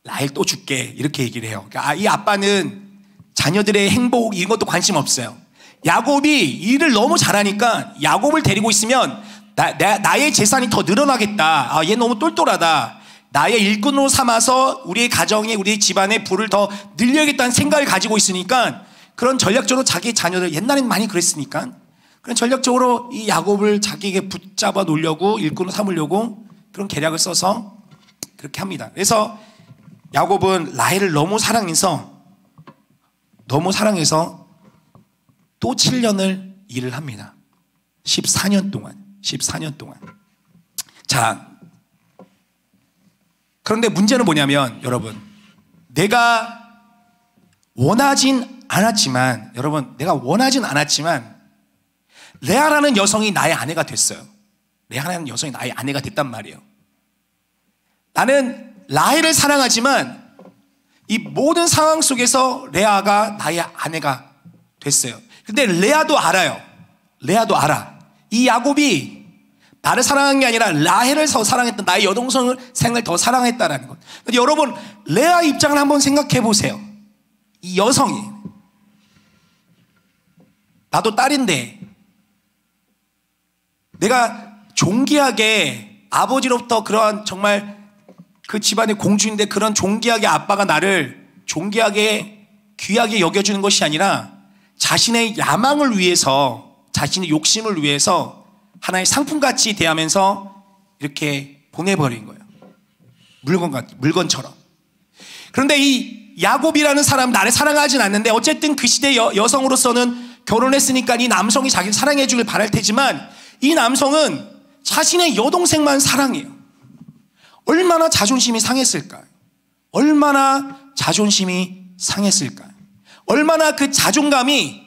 라헬 또 줄게, 이렇게 얘기를 해요. 그러니까 이 아빠는 자녀들의 행복 이런 것도 관심 없어요. 야곱이 일을 너무 잘하니까 야곱을 데리고 있으면 나의 재산이 더 늘어나겠다. 얘 너무 똘똘하다. 나의 일꾼으로 삼아서 우리의 가정에, 우리 집안에 부를 더 늘려야겠다는 생각을 가지고 있으니까, 그런 전략적으로 자기 자녀들, 옛날에는 많이 그랬으니까 그런 전략적으로 이 야곱을 자기에게 붙잡아 놓으려고, 일꾼으로 삼으려고 그런 계략을 써서 그렇게 합니다. 그래서 야곱은 라헬을 너무 사랑해서 또 7년을 일을 합니다. 14년 동안. 자, 그런데 문제는 뭐냐면, 여러분, 내가 원하진 않았지만 레아라는 여성이 나의 아내가 됐어요. 레아라는 여성이 나의 아내가 됐단 말이에요. 나는 라헬을 사랑하지만 이 모든 상황 속에서 레아가 나의 아내가 됐어요. 근데 레아도 알아. 이 야곱이 나를 사랑한 게 아니라 라헬을 더 사랑했던, 나의 여동생을 더 사랑했다라는 것. 근데 여러분, 레아 입장을 한번 생각해 보세요. 이 여성이, 나도 딸인데 내가 존귀하게 아버지로부터 그러한 정말 그 집안의 공주인데, 그런 존귀하게 아빠가 나를 존귀하게 귀하게 여겨주는 것이 아니라 자신의 야망을 위해서, 자신의 욕심을 위해서 하나의 상품같이 대하면서 이렇게 보내버린 거예요. 물건처럼. 그런데 이 야곱이라는 사람, 나를 사랑하진 않는데 어쨌든 그 시대 여성으로서는 결혼했으니까 이 남성이 자기를 사랑해 주길 바랄 테지만, 이 남성은 자신의 여동생만 사랑해요. 얼마나 자존심이 상했을까요? 얼마나 그 자존감이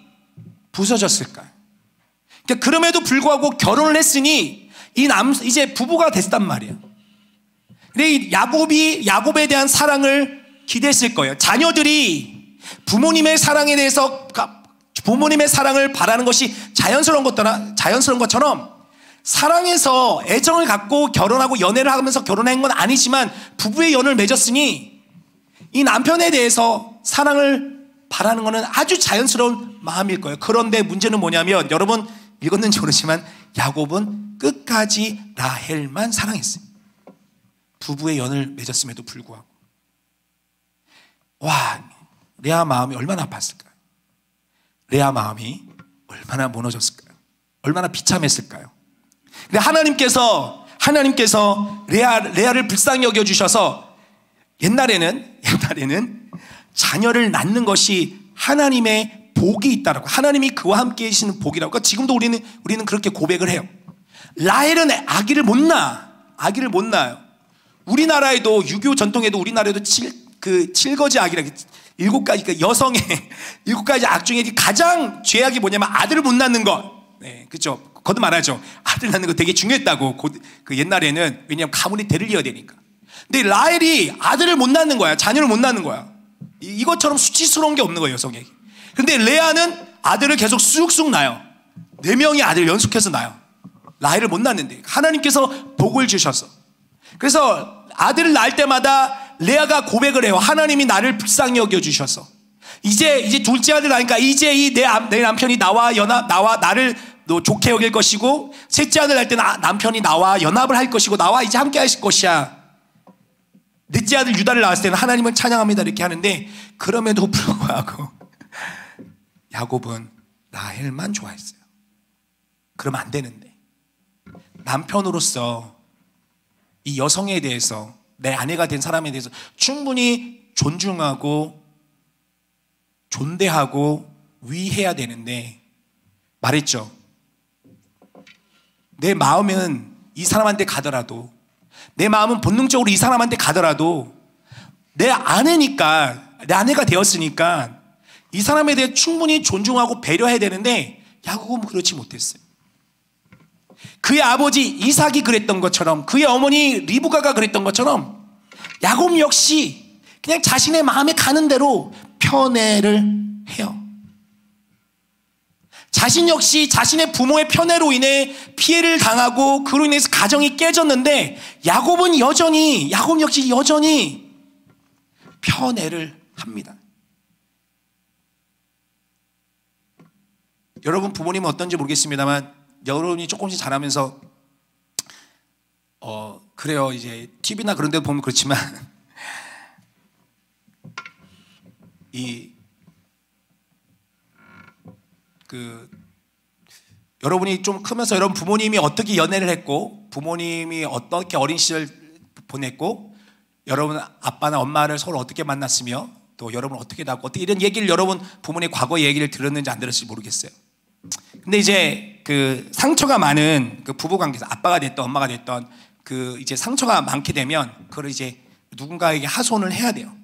부서졌을까요? 그러니까 그럼에도 불구하고 결혼을 했으니 이제 부부가 됐단 말이에요. 근데 야곱에 대한 사랑을 기대했을 거예요. 자녀들이 부모님의 사랑에 대해서, 부모님의 사랑을 바라는 것이 자연스러운 것처럼 사랑해서 애정을 갖고 결혼하고 연애를 하면서 결혼한 건 아니지만 부부의 연을 맺었으니 이 남편에 대해서 사랑을 바라는 것은 아주 자연스러운 마음일 거예요. 그런데 문제는 뭐냐면, 여러분 읽었는지 모르지만 야곱은 끝까지 라헬만 사랑했어요. 부부의 연을 맺었음에도 불구하고. 와, 레아 마음이 얼마나 아팠을까요? 레아 마음이 얼마나 무너졌을까요? 얼마나 비참했을까요? 근데 하나님께서 레아를 불쌍히 여겨주셔서 옛날에는 자녀를 낳는 것이 하나님의 복이 있다라고, 하나님이 그와 함께 계시는 복이라고. 그러니까 지금도 우리는 그렇게 고백을 해요. 라헬은 아기를 못 낳아요. 우리나라에도 유교 전통에도 우리나라에도 7거지 악이라, 7가지, 그 여성의 7가지 악 중에 가장 죄악이 뭐냐면 아들을 못 낳는 것. 네, 그렇죠. 거듭 말하죠. 아들 낳는 거 되게 중요했다고. 그 옛날에는. 왜냐하면 가문의 대를 이어야 되니까. 근데 라헬이 아들을 못 낳는 거야. 자녀를 못 낳는 거야. 이것처럼 수치스러운 게 없는 거예요, 여성에게. 근데 레아는 아들을 계속 쑥쑥 낳아요. 4명의 아들을 연속해서 낳아요. 라헬을 못 낳는데 하나님께서 복을 주셨어. 그래서 아들을 낳을 때마다 레아가 고백을 해요. 하나님이 나를 불쌍히 여겨주셔서 이제 둘째 아들 낳으니까 이제 내 남편이 나와 나를 좋게 여길 것이고, 셋째 아들 낳을 때는 남편이 나와 연합을 할 것이고 나와 이제 함께 하실 것이야. 넷째 아들 유다를 낳았을 때는 하나님을 찬양합니다 이렇게 하는데, 그럼에도 불구하고 야곱은 라헬만 좋아했어요. 그러면 안 되는데, 남편으로서 이 여성에 대해서, 내 아내가 된 사람에 대해서 충분히 존중하고 존대하고 위해야 되는데, 말했죠. 내 마음은 이 사람한테 가더라도, 내 마음은 본능적으로 이 사람한테 가더라도 내 아내니까, 내 아내가 되었으니까 이 사람에 대해 충분히 존중하고 배려해야 되는데, 야곱은 그렇지 못했어요. 그의 아버지 이삭이 그랬던 것처럼, 그의 어머니 리브가가 그랬던 것처럼 야곱 역시 그냥 자신의 마음에 가는 대로 편애를 해요. 자신 역시 자신의 부모의 편애로 인해 피해를 당하고 그로 인해서 가정이 깨졌는데, 야곱 역시 여전히 편애를 합니다. 여러분 부모님은 어떤지 모르겠습니다만, 여러분이 조금씩 자라면서 그래요, 이제 TV나 그런 데 보면 그렇지만 여러분이 좀 크면서 여러분 부모님이 어떻게 연애를 했고, 부모님이 어떻게 어린 시절 보냈고, 여러분 아빠나 엄마를 서로 어떻게 만났으며, 또 여러분 어떻게 낳고, 어떻게 이런 얘기를 여러분 부모님 과거 얘기를 들었는지 안 들었을지 모르겠어요. 근데 이제 그 상처가 많은 그 부부 관계에서, 아빠가 됐던 엄마가 됐던 그 이제 상처가 많게 되면 그걸 이제 누군가에게 하소연을 해야 돼요.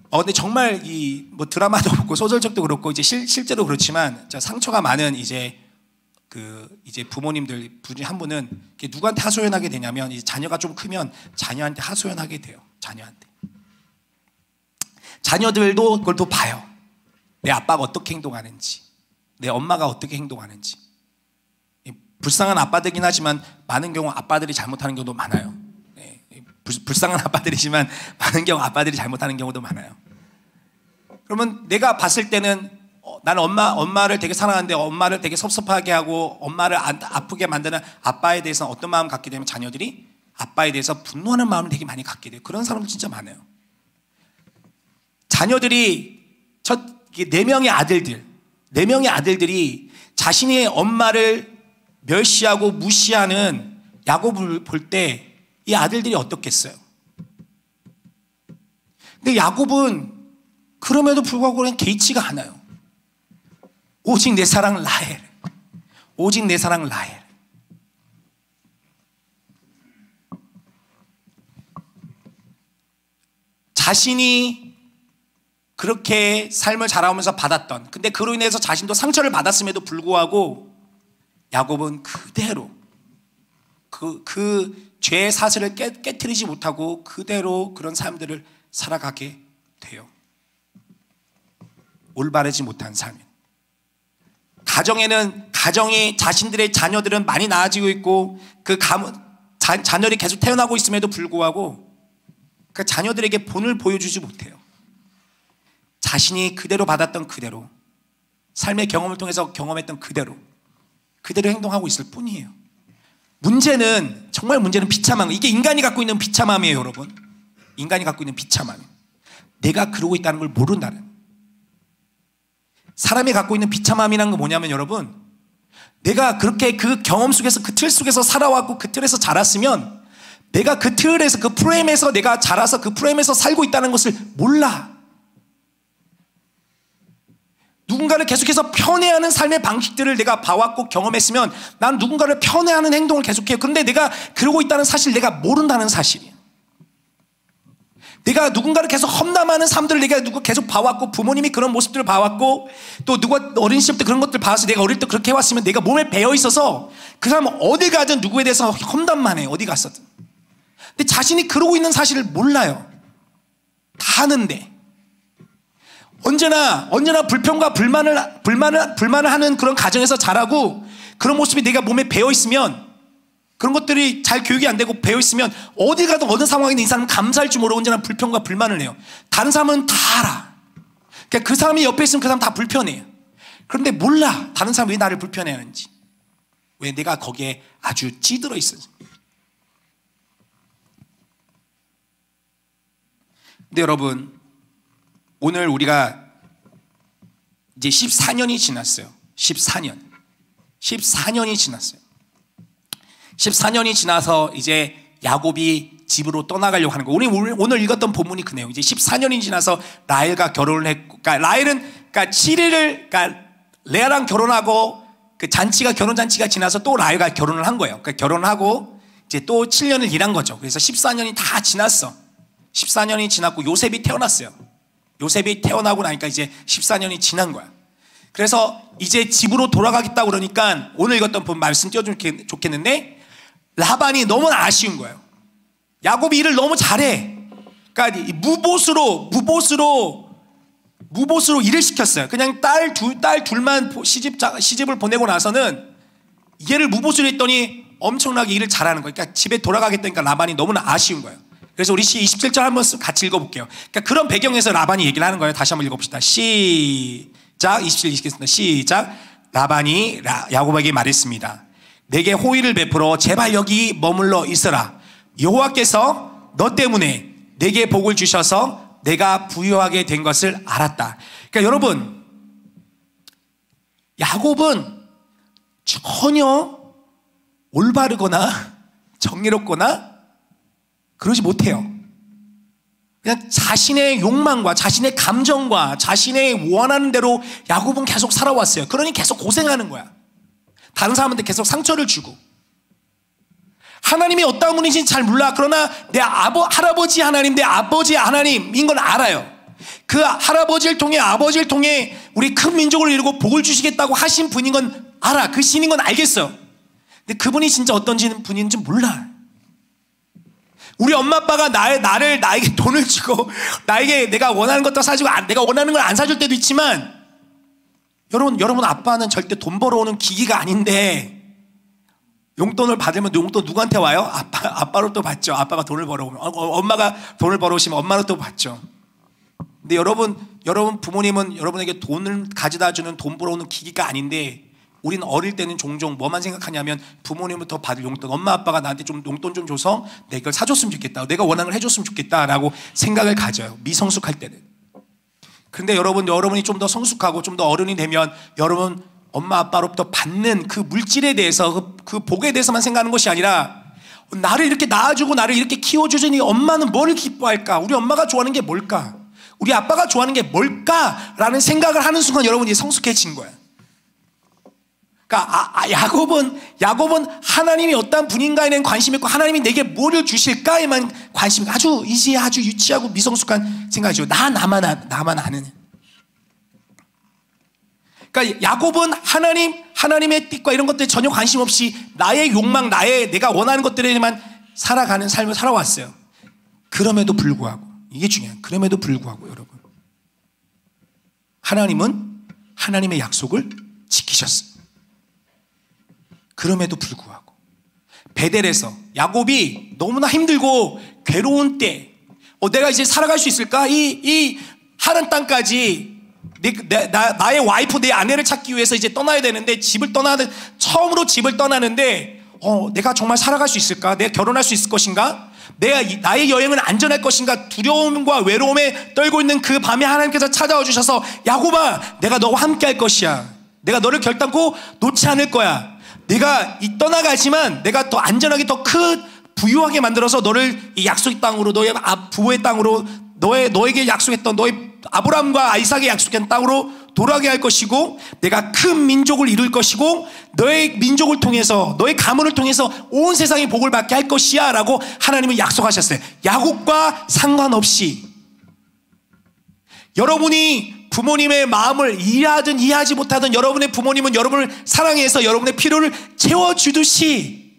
근데 정말 뭐 드라마도 그렇고 소설책도 그렇고 이제 실제로 그렇지만, 상처가 많은 이제 부모님들 중에 한 분은 누구한테 하소연하게 되냐면, 이제 자녀가 좀 크면 자녀한테 하소연하게 돼요. 자녀들도 그걸 또 봐요. 내 아빠가 어떻게 행동하는지, 내 엄마가 어떻게 행동하는지. 불쌍한 아빠들이긴 하지만 많은 경우 아빠들이 잘못하는 경우도 많아요. 불쌍한 아빠들이지만 많은 경우 아빠들이 잘못하는 경우도 많아요. 그러면 내가 봤을 때는 나는 엄마를 되게 사랑하는데, 엄마를 되게 섭섭하게 하고 엄마를 아프게 만드는 아빠에 대해서는 어떤 마음 갖게 되면, 자녀들이 아빠에 대해서 분노하는 마음을 되게 많이 갖게 돼요. 그런 사람들 진짜 많아요. 자녀들이 4명의 아들들이 자신의 엄마를 멸시하고 무시하는 야곱을 볼 때 이 아들들이 어떻겠어요? 근데 야곱은 그럼에도 불구하고 그냥 개의치가 않아요. 오직 내 사랑 라헬, 오직 내 사랑 라헬. 자신이 그렇게 삶을 자라오면서 받았던, 근데 그로 인해서 자신도 상처를 받았음에도 불구하고 야곱은 그대로 그 죄의 사슬을 깨트리지 못하고 그대로 그런 삶들을 살아가게 돼요. 올바르지 못한 삶. 가정이 자신들의 자녀들은 많이 나아지고 있고, 그 자녀들이 계속 태어나고 있음에도 불구하고 그 자녀들에게 본을 보여주지 못해요. 자신이 그대로 받았던 그대로, 삶의 경험을 통해서 경험했던 그대로 행동하고 있을 뿐이에요. 정말 문제는 비참함. 이게 인간이 갖고 있는 비참함이에요, 여러분. 인간이 갖고 있는 비참함. 내가 그러고 있다는 걸 모른다는. 사람이 갖고 있는 비참함이라는 건 뭐냐면, 여러분, 내가 그렇게 그 경험 속에서, 그 틀 속에서 살아왔고 그 틀에서 자랐으면, 내가 그 틀에서, 그 프레임에서 내가 자라서 그 프레임에서 살고 있다는 것을 몰라. 누군가를 계속해서 편애하는 삶의 방식들을 내가 봐왔고 경험했으면, 난 누군가를 편애하는 행동을 계속해요. 그런데 내가 그러고 있다는 사실, 내가 모른다는 사실이에요. 내가 누군가를 계속 험담하는 사람들을 내가 계속 봐왔고, 부모님이 그런 모습들을 봐왔고, 또 누가 어린 시절부터 그런 것들 봐서 내가 어릴 때 그렇게 해왔으면 내가 몸에 배어 있어서 그 사람은 어디 가든 누구에 대해서 험담만 해. 어디 갔었든. 근데 자신이 그러고 있는 사실을 몰라요. 다 아는데. 언제나 불평과 불만을 하는 그런 가정에서 자라고, 그런 모습이 내가 몸에 배어 있으면, 그런 것들이 잘 교육이 안 되고 배어 있으면 어디 가든 어느 상황이든 이 사람은 감사할 줄 모르고 언제나 불평과 불만을 해요. 다른 사람은 다 알아. 그러니까 그 사람이 옆에 있으면 그 사람 다 불편해요. 그런데 몰라. 다른 사람이 왜 나를 불편해하는지. 왜? 내가 거기에 아주 찌들어 있어서. 근데 여러분, 오늘 우리가 이제 14년이 지났어요. 14년이 지났어요. 14년이 지나서 이제 야곱이 집으로 떠나가려고 하는 거. 오늘 읽었던 본문이 그 내용. 이제 14년이 지나서 라헬과 결혼을 했고, 그러니까 라헬은 7일을, 그러니까 레아랑 결혼하고 그 결혼 잔치가 지나서 또 라헬과 결혼을 한 거예요. 그러니까 결혼하고 이제 또 7년을 일한 거죠. 그래서 14년이 다 지났어. 14년이 지났고 요셉이 태어났어요. 요셉이 태어나고 나니까 이제 14년이 지난 거야. 그래서 이제 집으로 돌아가겠다고 그러니까 오늘 읽었던 본 말씀 띄워주면 좋겠는데, 라반이 너무 아쉬운 거예요. 야곱이 일을 너무 잘해. 그러니까 무보수로 일을 시켰어요. 그냥 딸 둘만 시집을 보내고 나서는 얘를 무보수로 했더니 엄청나게 일을 잘하는 거예요. 그러니까 집에 돌아가겠다니까 라반이 너무나 아쉬운 거예요. 그래서 우리 27절 한번 같이 읽어볼게요. 그러니까 그런 배경에서 라반이 얘기를 하는 거예요. 다시 한번 읽어봅시다. 시작. 27절 읽겠습니다. 시작. 라반이 야곱에게 말했습니다. 내게 호의를 베풀어 제발 여기 머물러 있어라. 여호와께서 너 때문에 내게 복을 주셔서 내가 부유하게 된 것을 알았다. 그러니까 여러분, 야곱은 전혀 올바르거나 정의롭거나 그러지 못해요. 그냥 자신의 욕망과 자신의 감정과 자신의 원하는 대로 야곱은 계속 살아왔어요. 그러니 계속 고생하는 거야. 다른 사람한테 계속 상처를 주고. 하나님이 어떤 분인지 잘 몰라. 그러나 내 할아버지 하나님, 내 아버지 하나님인 걸 알아요. 그 할아버지를 통해, 아버지를 통해 우리 큰 민족을 이루고 복을 주시겠다고 하신 분인 건 알아. 그 신인 건 알겠어. 근데 그분이 진짜 어떤 분인지 몰라. 우리 엄마 아빠가 나에게 돈을 주고 나에게 내가 원하는 것도 사주고 내가 원하는 걸 안 사줄 때도 있지만, 여러분 아빠는 절대 돈 벌어오는 기기가 아닌데, 용돈을 받으면 용돈 누구한테 와요? 아빠로부터 받죠. 아빠가 돈을 벌어오면. 엄마가 돈을 벌어오시면 엄마로부터 받죠. 근데 여러분 부모님은 여러분에게 돈을 가져다 주는 돈 벌어오는 기기가 아닌데, 우리는 어릴 때는 종종 뭐만 생각하냐면 부모님부터 받을 용돈, 엄마 아빠가 나한테 좀 용돈 좀 줘서 내가 이걸 사줬으면 좋겠다, 내가 원하는 걸 해줬으면 좋겠다라고 생각을 가져요. 미성숙할 때는. 근데 여러분이 좀 더 성숙하고 좀 더 어른이 되면 여러분 엄마 아빠로부터 받는 그 물질에 대해서, 그 복에 대해서만 생각하는 것이 아니라, 나를 이렇게 낳아주고 나를 이렇게 키워주시니 엄마는 뭘 기뻐할까? 우리 엄마가 좋아하는 게 뭘까? 우리 아빠가 좋아하는 게 뭘까? 라는 생각을 하는 순간 여러분이 성숙해진 거야. 그러니까 야곱은 하나님이 어떤 분인가에 대한 관심이 있고, 하나님이 내게 뭐를 주실까에만 관심이, 아주 유치하고 미성숙한 생각이죠. 나만 아는. 그러니까 야곱은 하나님의 뜻과 이런 것들에 전혀 관심 없이 나의 욕망, 내가 원하는 것들에만 살아가는 삶을 살아왔어요. 그럼에도 불구하고, 이게 중요해요. 그럼에도 불구하고 여러분, 하나님은 하나님의 약속을 지키셨어요. 그럼에도 불구하고 베델에서 야곱이 너무나 힘들고 괴로운 때, 내가 이제 살아갈 수 있을까? 이 하란 땅까지 나의 와이프, 내 아내를 찾기 위해서 이제 떠나야 되는데, 처음으로 집을 떠나는데, 내가 정말 살아갈 수 있을까? 내가 결혼할 수 있을 것인가? 나의 여행은 안전할 것인가? 두려움과 외로움에 떨고 있는 그 밤에 하나님께서 찾아와 주셔서, 야곱아, 내가 너와 함께 할 것이야. 내가 너를 결단코 놓지 않을 거야. 내가 떠나가지만 내가 더 안전하게, 더 부유하게 만들어서 너를 이 약속의 땅으로, 너의 부모의 땅으로, 너에게 약속했던, 너의 아브라함과 아이삭에게 약속한 땅으로 돌아가게 할 것이고 내가 큰 민족을 이룰 것이고 너의 민족을 통해서 너의 가문을 통해서 온 세상이 복을 받게 할 것이야 라고 하나님은 약속하셨어요. 야곱과 상관없이 여러분이 부모님의 마음을 이해하든 이해하지 못하든 여러분의 부모님은 여러분을 사랑해서 여러분의 필요를 채워주듯이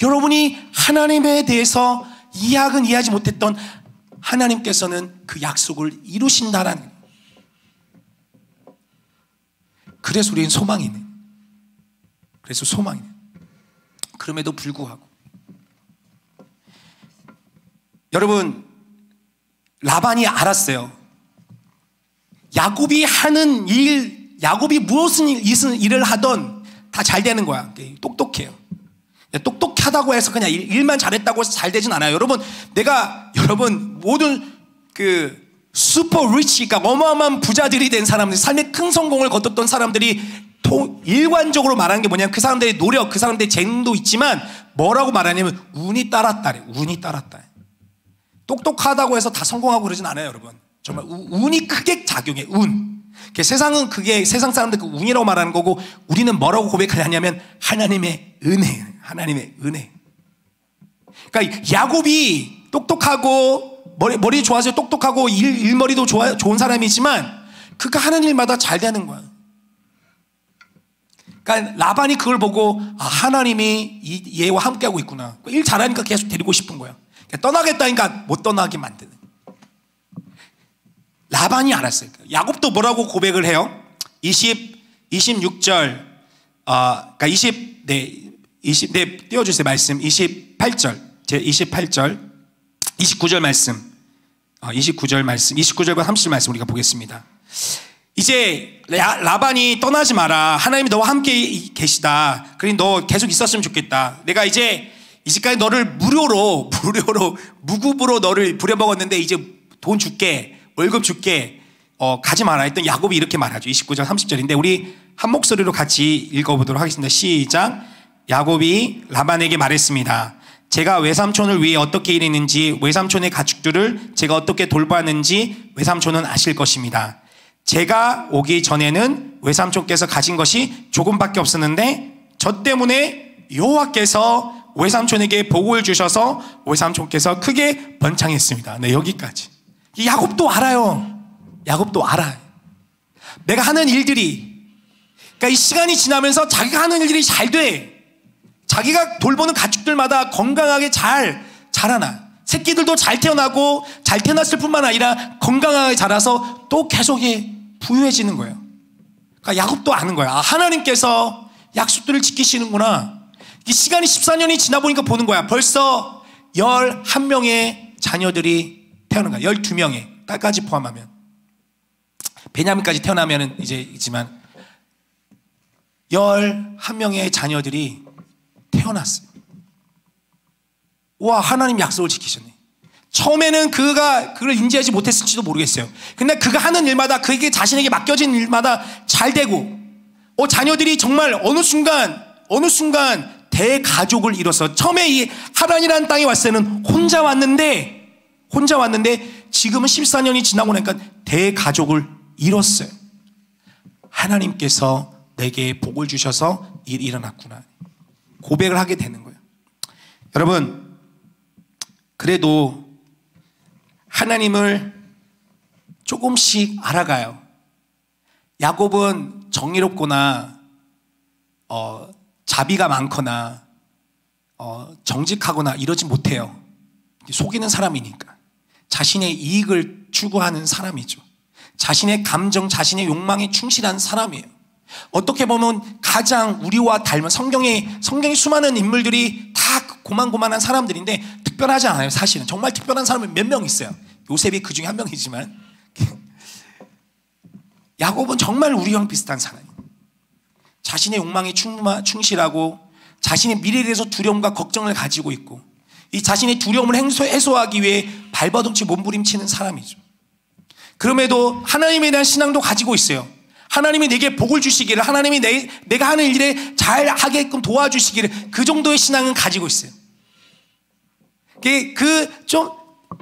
여러분이 하나님에 대해서 이해하든 이해하지 못했던 하나님께서는 그 약속을 이루신다라는 거예요. 그래서 우리는 소망이 있네. 그래서 소망이 있네. 그럼에도 불구하고 여러분 라반이 알았어요. 야곱이 하는 일, 야곱이 무슨 일을 하던 다 잘 되는 거야. 똑똑해요. 똑똑하다고 해서 그냥 일만 잘했다고 해서 잘 되진 않아요. 여러분 모든 그 슈퍼 리치, 그러니까 어마어마한 부자들이 된 사람들, 삶의 큰 성공을 거뒀던 사람들이 일관적으로 말하는 게 뭐냐면 그 사람들의 노력, 그 사람들의 재능도 있지만 뭐라고 말하냐면 운이 따랐다래. 운이 따랐다. 똑똑하다고 해서 다 성공하고 그러진 않아요, 여러분. 정말 운이 크게 작용해. 운. 세상은 그게 세상 사람들 그 운이라고 말하는 거고 우리는 뭐라고 고백하냐면 하나님의 은혜. 하나님의 은혜. 그러니까 야곱이 똑똑하고 머리 좋아서 똑똑하고 일머리도 좋은 사람이지만 그가 하는 일마다 잘 되는 거야. 그러니까 라반이 그걸 보고 하나님이 얘와 함께하고 있구나. 일 잘하니까 계속 데리고 싶은 거야. 그러니까 떠나겠다니까 못 떠나게 만드는. 라반이 알았어요. 야곱도 뭐라고 고백을 해요? 26절, 그러니까 20, 띄워주세요. 말씀 28절, 제 28절, 29절 말씀, 29절 말씀, 29절과 30절 말씀 우리가 보겠습니다. 이제 라반이 떠나지 마라. 하나님이 너와 함께 계시다. 그러니 너 계속 있었으면 좋겠다. 내가 이제까지 너를 무료로 무급으로 너를 부려먹었는데 이제 돈 줄게, 월급 줄게, 가지 마라 했던 야곱이 이렇게 말하죠. 29절 30절인데 우리 한 목소리로 같이 읽어보도록 하겠습니다. 시작. 야곱이 라반에게 말했습니다. 제가 외삼촌을 위해 어떻게 일했는지, 외삼촌의 가축들을 제가 어떻게 돌봤는지 외삼촌은 아실 것입니다. 제가 오기 전에는 외삼촌께서 가진 것이 조금밖에 없었는데 저 때문에 여호와께서 외삼촌에게 복을 주셔서 외삼촌께서 크게 번창했습니다. 네, 여기까지. 야곱도 알아요. 야곱도 알아요. 내가 하는 일들이, 그러니까 이 시간이 지나면서 자기가 하는 일들이 잘 돼. 자기가 돌보는 가축들마다 건강하게 잘 자라나. 새끼들도 잘 태어나고 잘 태어났을 뿐만 아니라 건강하게 자라서 또 계속 부유해지는 거예요. 그러니까 야곱도 아는 거야. 하나님께서 약속들을 지키시는구나. 이 시간이 14년이 지나 보니까 보는 거야. 벌써 11명의 자녀들이 태어난 거야. 12명의 딸까지 포함하면. 베냐민까지 태어나면 이제 있지만 11명의 자녀들이 태어났어요. 와, 하나님 약속을 지키셨네. 처음에는 그걸 인지하지 못했을지도 모르겠어요. 근데 그가 하는 일마다, 그에게 자신에게 맡겨진 일마다 잘 되고, 자녀들이 정말 어느 순간 대가족을 이뤄서, 처음에 이 하란이라는 땅에 왔을 때는 혼자 왔는데 지금은 14년이 지나고 나니까 대가족을 이뤘어요. 하나님께서 내게 복을 주셔서 일이 일어났구나. 고백을 하게 되는 거예요. 여러분, 그래도 하나님을 조금씩 알아가요. 야곱은 정의롭거나 자비가 많거나 정직하거나 이러지 못해요. 속이는 사람이니까. 자신의 이익을 추구하는 사람이죠. 자신의 감정, 자신의 욕망에 충실한 사람이에요. 어떻게 보면 가장 우리와 닮은 성경의 수많은 인물들이 다 고만고만한 사람들인데 특별하지 않아요. 사실은 정말 특별한 사람은 몇 명 있어요. 요셉이 그 중에 한 명이지만 야곱은 정말 우리랑 비슷한 사람이에요. 자신의 욕망에 충실하고 자신의 미래에 대해서 두려움과 걱정을 가지고 있고 이 자신의 두려움을 해소하기 위해 발버둥치 몸부림치는 사람이죠. 그럼에도 하나님에 대한 신앙도 가지고 있어요. 하나님이 내게 복을 주시기를, 하나님이 내가 하는 일에 잘 하게끔 도와주시기를, 그 정도의 신앙은 가지고 있어요. 좀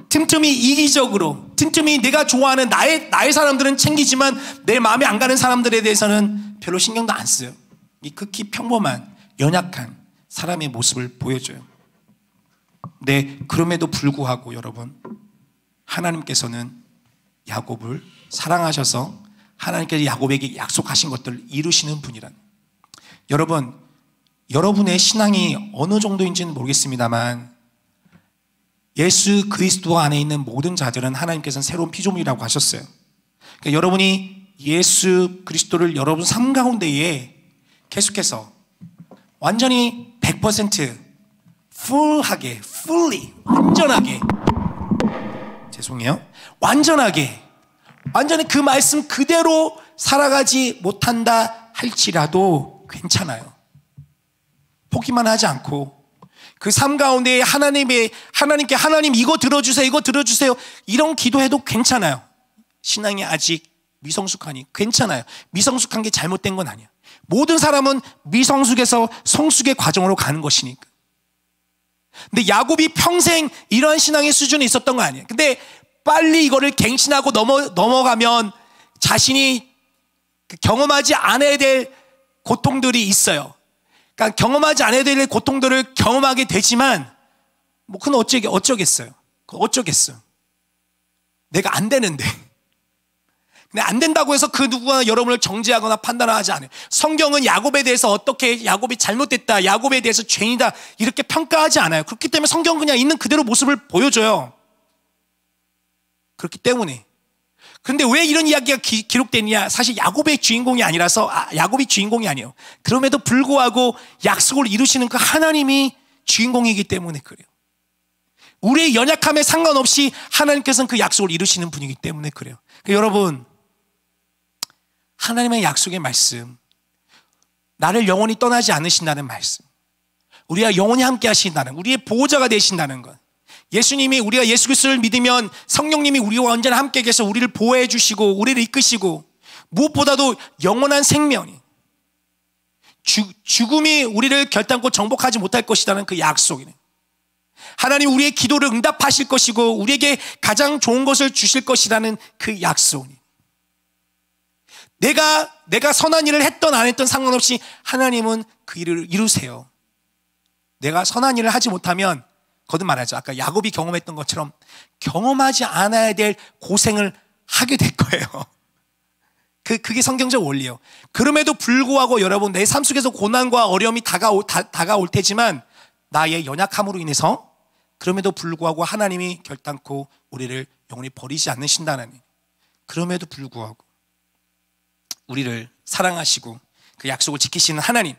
틈틈이 이기적으로, 틈틈이 내가 좋아하는 나의 사람들은 챙기지만 내 마음에 안 가는 사람들에 대해서는 별로 신경도 안 써요. 이 극히 평범한 연약한 사람의 모습을 보여줘요. 네, 그럼에도 불구하고 여러분, 하나님께서는 야곱을 사랑하셔서 하나님께서 야곱에게 약속하신 것들을 이루시는 분이란. 여러분, 여러분의 신앙이 어느 정도인지는 모르겠습니다만 예수 그리스도 안에 있는 모든 자들은 하나님께서는 새로운 피조물이라고 하셨어요. 그러니까 여러분이 예수 그리스도를 여러분 삶 가운데에 계속해서 완전히 100% full하게, fully, 완전하게, 죄송해요, 완전히 그 말씀 그대로 살아가지 못한다 할지라도 괜찮아요. 포기만 하지 않고 그 삶 가운데 하나님께 하나님 이거 들어주세요, 이거 들어주세요, 이런 기도해도 괜찮아요. 신앙이 아직 미성숙하니 괜찮아요. 미성숙한 게 잘못된 건 아니야. 모든 사람은 미성숙에서 성숙의 과정으로 가는 것이니까. 근데 야곱이 평생 이러한 신앙의 수준에 있었던 거 아니에요. 근데 빨리 이거를 갱신하고 넘어가면 자신이 경험하지 않아야 될 고통들이 있어요. 그러니까 경험하지 않아야 될 고통들을 경험하게 되지만 뭐 그건 어쩌겠어요. 어쩌겠어. 내가 안 되는데. 근데 안 된다고 해서 그 누구나 여러분을 정죄하거나 판단하지 않아요. 성경은 야곱에 대해서 어떻게 야곱이 잘못됐다, 야곱에 대해서 죄인이다 이렇게 평가하지 않아요. 그렇기 때문에 성경은 그냥 있는 그대로 모습을 보여줘요. 그렇기 때문에. 그런데 왜 이런 이야기가 기록됐냐? 사실 야곱의 주인공이 아니라서, 야곱이 주인공이 아니에요. 그럼에도 불구하고 약속을 이루시는 그 하나님이 주인공이기 때문에 그래요. 우리의 연약함에 상관없이 하나님께서는 그 약속을 이루시는 분이기 때문에 그래요. 그러니까 여러분, 하나님의 약속의 말씀, 나를 영원히 떠나지 않으신다는 말씀, 우리가 영원히 함께 하신다는, 우리의 보호자가 되신다는 것, 예수님이, 우리가 예수 그리스도를 믿으면 성령님이 우리와 언제나 함께 계셔서 우리를 보호해 주시고 우리를 이끄시고 무엇보다도 영원한 생명이, 죽음이 우리를 결단코 정복하지 못할 것이라는 그 약속이네. 하나님 우리의 기도를 응답하실 것이고 우리에게 가장 좋은 것을 주실 것이라는 그 약속이. 내가 선한 일을 했던 안 했던 상관없이 하나님은 그 일을 이루세요. 내가 선한 일을 하지 못하면 거듭 말하죠. 아까 야곱이 경험했던 것처럼 경험하지 않아야 될 고생을 하게 될 거예요. 그게 성경적 원리예요. 그럼에도 불구하고 여러분, 내 삶 속에서 고난과 어려움이 다가올 테지만 나의 연약함으로 인해서 그럼에도 불구하고 하나님이 결단코 우리를 영원히 버리지 않으신다는, 그럼에도 불구하고 우리를 사랑하시고 그 약속을 지키시는 하나님,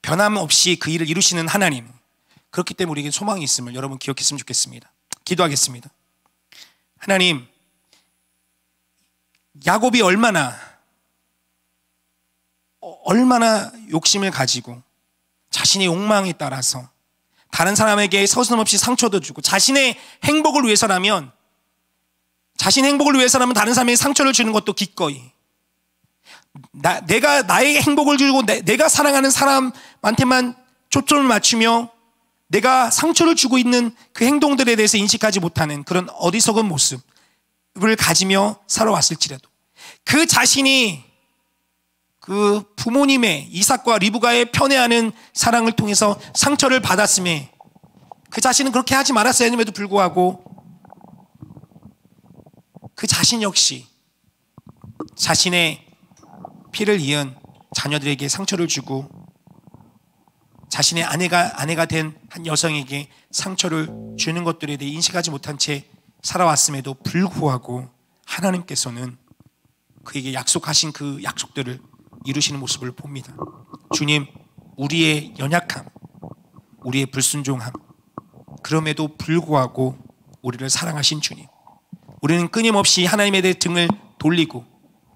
변함없이 그 일을 이루시는 하나님, 그렇기 때문에 우리에게 소망이 있음을 여러분 기억했으면 좋겠습니다. 기도하겠습니다. 하나님, 야곱이 얼마나 욕심을 가지고 자신의 욕망에 따라서 다른 사람에게 서슴없이 상처도 주고 자신의 행복을 위해서라면 다른 사람에게 상처를 주는 것도 기꺼이, 내가 나의 행복을 주고 내가 사랑하는 사람한테만 초점을 맞추며 내가 상처를 주고 있는 그 행동들에 대해서 인식하지 못하는 그런 어리석은 모습을 가지며 살아왔을지라도 그 자신이 그 부모님의 이삭과 리브가의 편애하는 사랑을 통해서 상처를 받았음에 그 자신은 그렇게 하지 말았어야 함에도 불구하고 그 자신 역시 자신의 피를 이은 자녀들에게 상처를 주고 자신의 아내가 된 한 여성에게 상처를 주는 것들에 대해 인식하지 못한 채 살아왔음에도 불구하고 하나님께서는 그에게 약속하신 그 약속들을 이루시는 모습을 봅니다. 주님, 우리의 연약함, 우리의 불순종함, 그럼에도 불구하고 우리를 사랑하신 주님, 우리는 끊임없이 하나님에 대해 등을 돌리고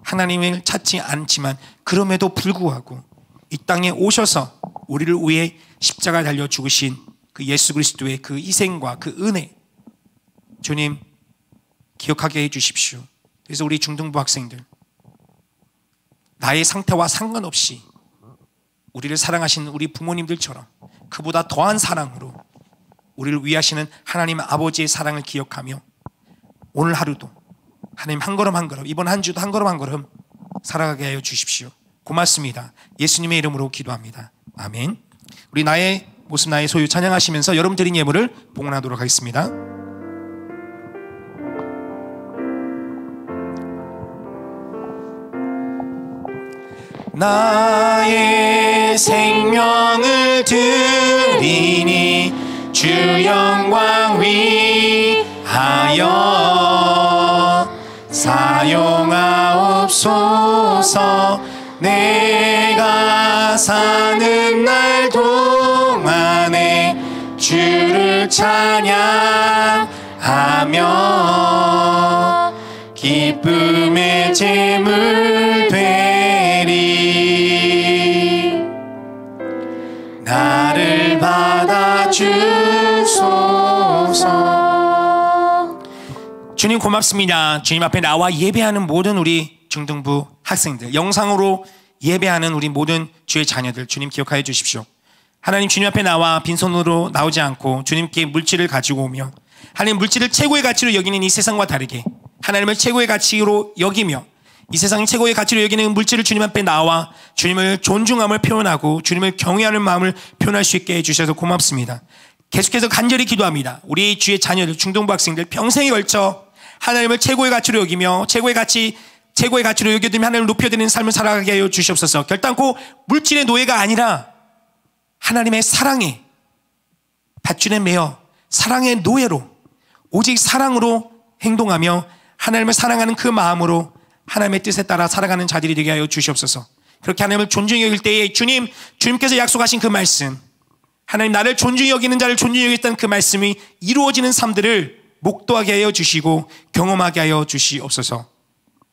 하나님을 찾지 않지만 그럼에도 불구하고 이 땅에 오셔서 우리를 위해 십자가 달려 죽으신 그 예수 그리스도의 그 희생과 그 은혜, 주님 기억하게 해주십시오. 그래서 우리 중등부 학생들, 나의 상태와 상관없이 우리를 사랑하신 우리 부모님들처럼 그보다 더한 사랑으로 우리를 위하시는 하나님 아버지의 사랑을 기억하며 오늘 하루도 하나님 한 걸음 한 걸음, 이번 한 주도 한 걸음 한 걸음 살아가게 하여 주십시오. 고맙습니다. 예수님의 이름으로 기도합니다. 아멘. 우리 나의 모습 나의 소유 찬양하시면서 여러분 드린 예물을 봉헌하도록 하겠습니다. 나의 생명을 드리니 주 영광 위하여 사용하옵소서. 내가 사는 날 동안에 주를 찬양하며 기쁨의 제물 되리. 나를 받아주소서. 주님 고맙습니다. 주님 앞에 나와 예배하는 모든 우리 중등부 학생들, 영상으로 예배하는 우리 모든 주의 자녀들 주님 기억하여 주십시오. 하나님, 주님 앞에 나와 빈손으로 나오지 않고 주님께 물질을 가지고 오며 하나님 물질을 최고의 가치로 여기는 이 세상과 다르게 하나님을 최고의 가치로 여기며 이 세상이 최고의 가치로 여기는 물질을 주님 앞에 나와 주님을 존중함을 표현하고 주님을 경외하는 마음을 표현할 수 있게 해주셔서 고맙습니다. 계속해서 간절히 기도합니다. 우리 주의 자녀들, 중등부 학생들 평생에 걸쳐 하나님을 최고의 가치로 여기며 최고의 가치로 여겨드리며 하나님을 높여드리는 삶을 살아가게 하여 주시옵소서. 결단코 물질의 노예가 아니라 하나님의 사랑에 밧줄에 매어 사랑의 노예로 오직 사랑으로 행동하며 하나님을 사랑하는 그 마음으로 하나님의 뜻에 따라 살아가는 자들이 되게 하여 주시옵소서. 그렇게 하나님을 존중히 여길 때에 주님께서 약속하신 그 말씀, 하나님 나를 존중히 여기는 자를 존중히 여기겠다는 그 말씀이 이루어지는 삶들을 목도하게 하여 주시고 경험하게 하여 주시옵소서.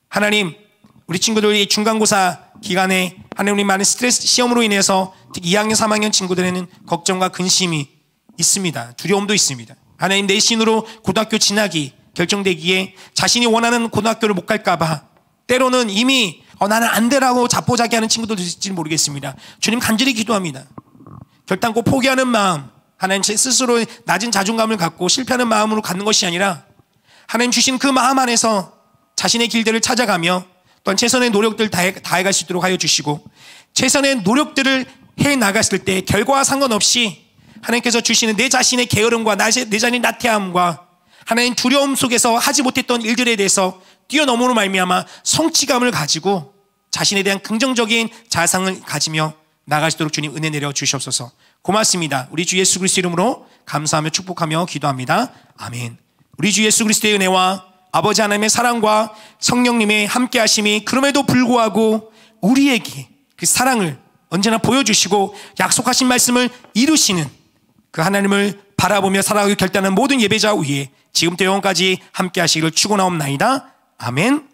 하나님, 우리 친구들이 중간고사 기간에 하나님 우리 많은 스트레스 시험으로 인해서 특히 2학년 3학년 친구들에는 걱정과 근심이 있습니다. 두려움도 있습니다. 하나님, 내신으로 고등학교 진학이 결정되기에 자신이 원하는 고등학교를 못 갈까 봐 때로는 이미 나는 안 되라고 자포자기하는 친구들도 있을지 모르겠습니다. 주님 간절히 기도합니다. 결단코 포기하는 마음, 하나님 스스로 낮은 자존감을 갖고 실패하는 마음으로 갖는 것이 아니라 하나님 주신 그 마음 안에서 자신의 길들을 찾아가며 또한 최선의 노력들을 다해갈 수 있도록 하여 주시고 최선의 노력들을 해나갔을 때 결과와 상관없이 하나님께서 주시는 내 자신의 게으름과 내 자신의 나태함과 하나님 두려움 속에서 하지 못했던 일들에 대해서 뛰어넘음으로 말미암아 성취감을 가지고 자신에 대한 긍정적인 자상을 가지며 나갈 수 있도록 주님 은혜 내려 주시옵소서. 고맙습니다. 우리 주 예수 그리스도 이름으로 감사하며 축복하며 기도합니다. 아멘. 우리 주 예수 그리스도의 은혜와 아버지 하나님의 사랑과 성령님의 함께하심이 그럼에도 불구하고 우리에게 그 사랑을 언제나 보여주시고 약속하신 말씀을 이루시는 그 하나님을 바라보며 살아가기 결단하는 모든 예배자 위에 지금부터 영원까지 함께하시기를 축원하옵나이다. 아멘.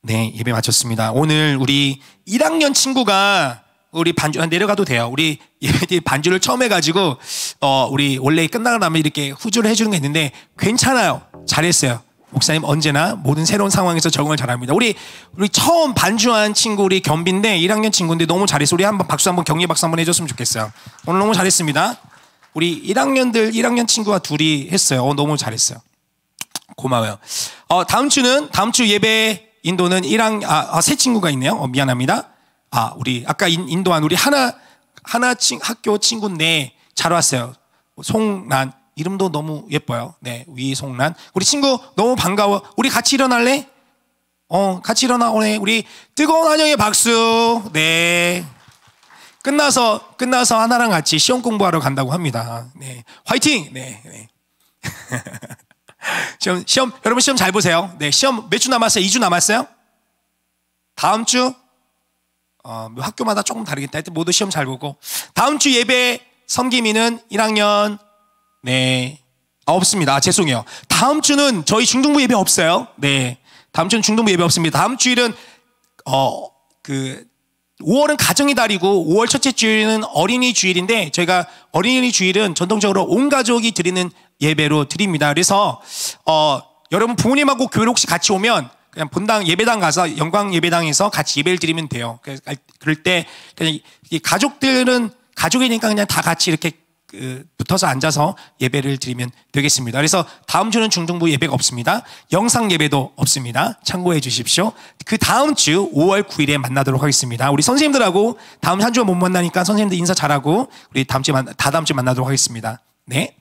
네, 예배 마쳤습니다. 오늘 우리 1학년 친구가 우리 반주 내려가도 돼요. 우리 예배 반주를 처음 해가지고 우리 원래 끝나고 나면 이렇게 후주를 해주는 게 있는데 괜찮아요. 잘했어요. 목사님 언제나 모든 새로운 상황에서 적응을 잘합니다. 우리 처음 반주한 친구 우리 겸비인데 1학년 친구인데 너무 잘했어. 우리 한번 박수 한번 격려 박수 한번 해줬으면 좋겠어요. 오늘 너무 잘했습니다. 우리 1학년 친구와 둘이 했어요. 너무 잘했어요. 고마워요. 다음 주 예배 인도는 새 친구가 있네요. 미안합니다. 우리 아까 인도한 우리 학교 친구인데 잘 왔어요. 송란. 이름도 너무 예뻐요. 네, 위송란. 우리 친구 너무 반가워. 우리 같이 일어날래? 같이 일어나. 오늘 우리 뜨거운 환영의 박수. 네. 끝나서 하나랑 같이 시험 공부하러 간다고 합니다. 네. 화이팅! 네. 네. 여러분 시험 잘 보세요. 네, 시험 몇 주 남았어요? 2주 남았어요? 다음 주? 학교마다 조금 다르겠다. 하여튼 모두 시험 잘 보고. 다음 주 예배 섬김이는 1학년 네. 없습니다. 죄송해요. 다음 주는 저희 중등부 예배 없어요. 네. 다음 주는 중등부 예배 없습니다. 다음 주일은 5월은 가정의 달이고 5월 첫째 주일은 어린이 주일인데 저희가 어린이 주일은 전통적으로 온 가족이 드리는 예배로 드립니다. 그래서 여러분 부모님하고 교회를 혹시 같이 오면 그냥 본당 예배당 가서 영광 예배당에서 같이 예배를 드리면 돼요. 그럴 때 그냥 이 가족들은 가족이니까 그냥 다 같이 이렇게 붙어서 앉아서 예배를 드리면 되겠습니다. 그래서 다음 주는 중등부 예배가 없습니다. 영상 예배도 없습니다. 참고해 주십시오. 그 다음 주 5월 9일에 만나도록 하겠습니다. 우리 선생님들하고 다음 한 주가 못 만나니까 선생님들 인사 잘하고 우리 다음 주에 만나도록 하겠습니다. 네.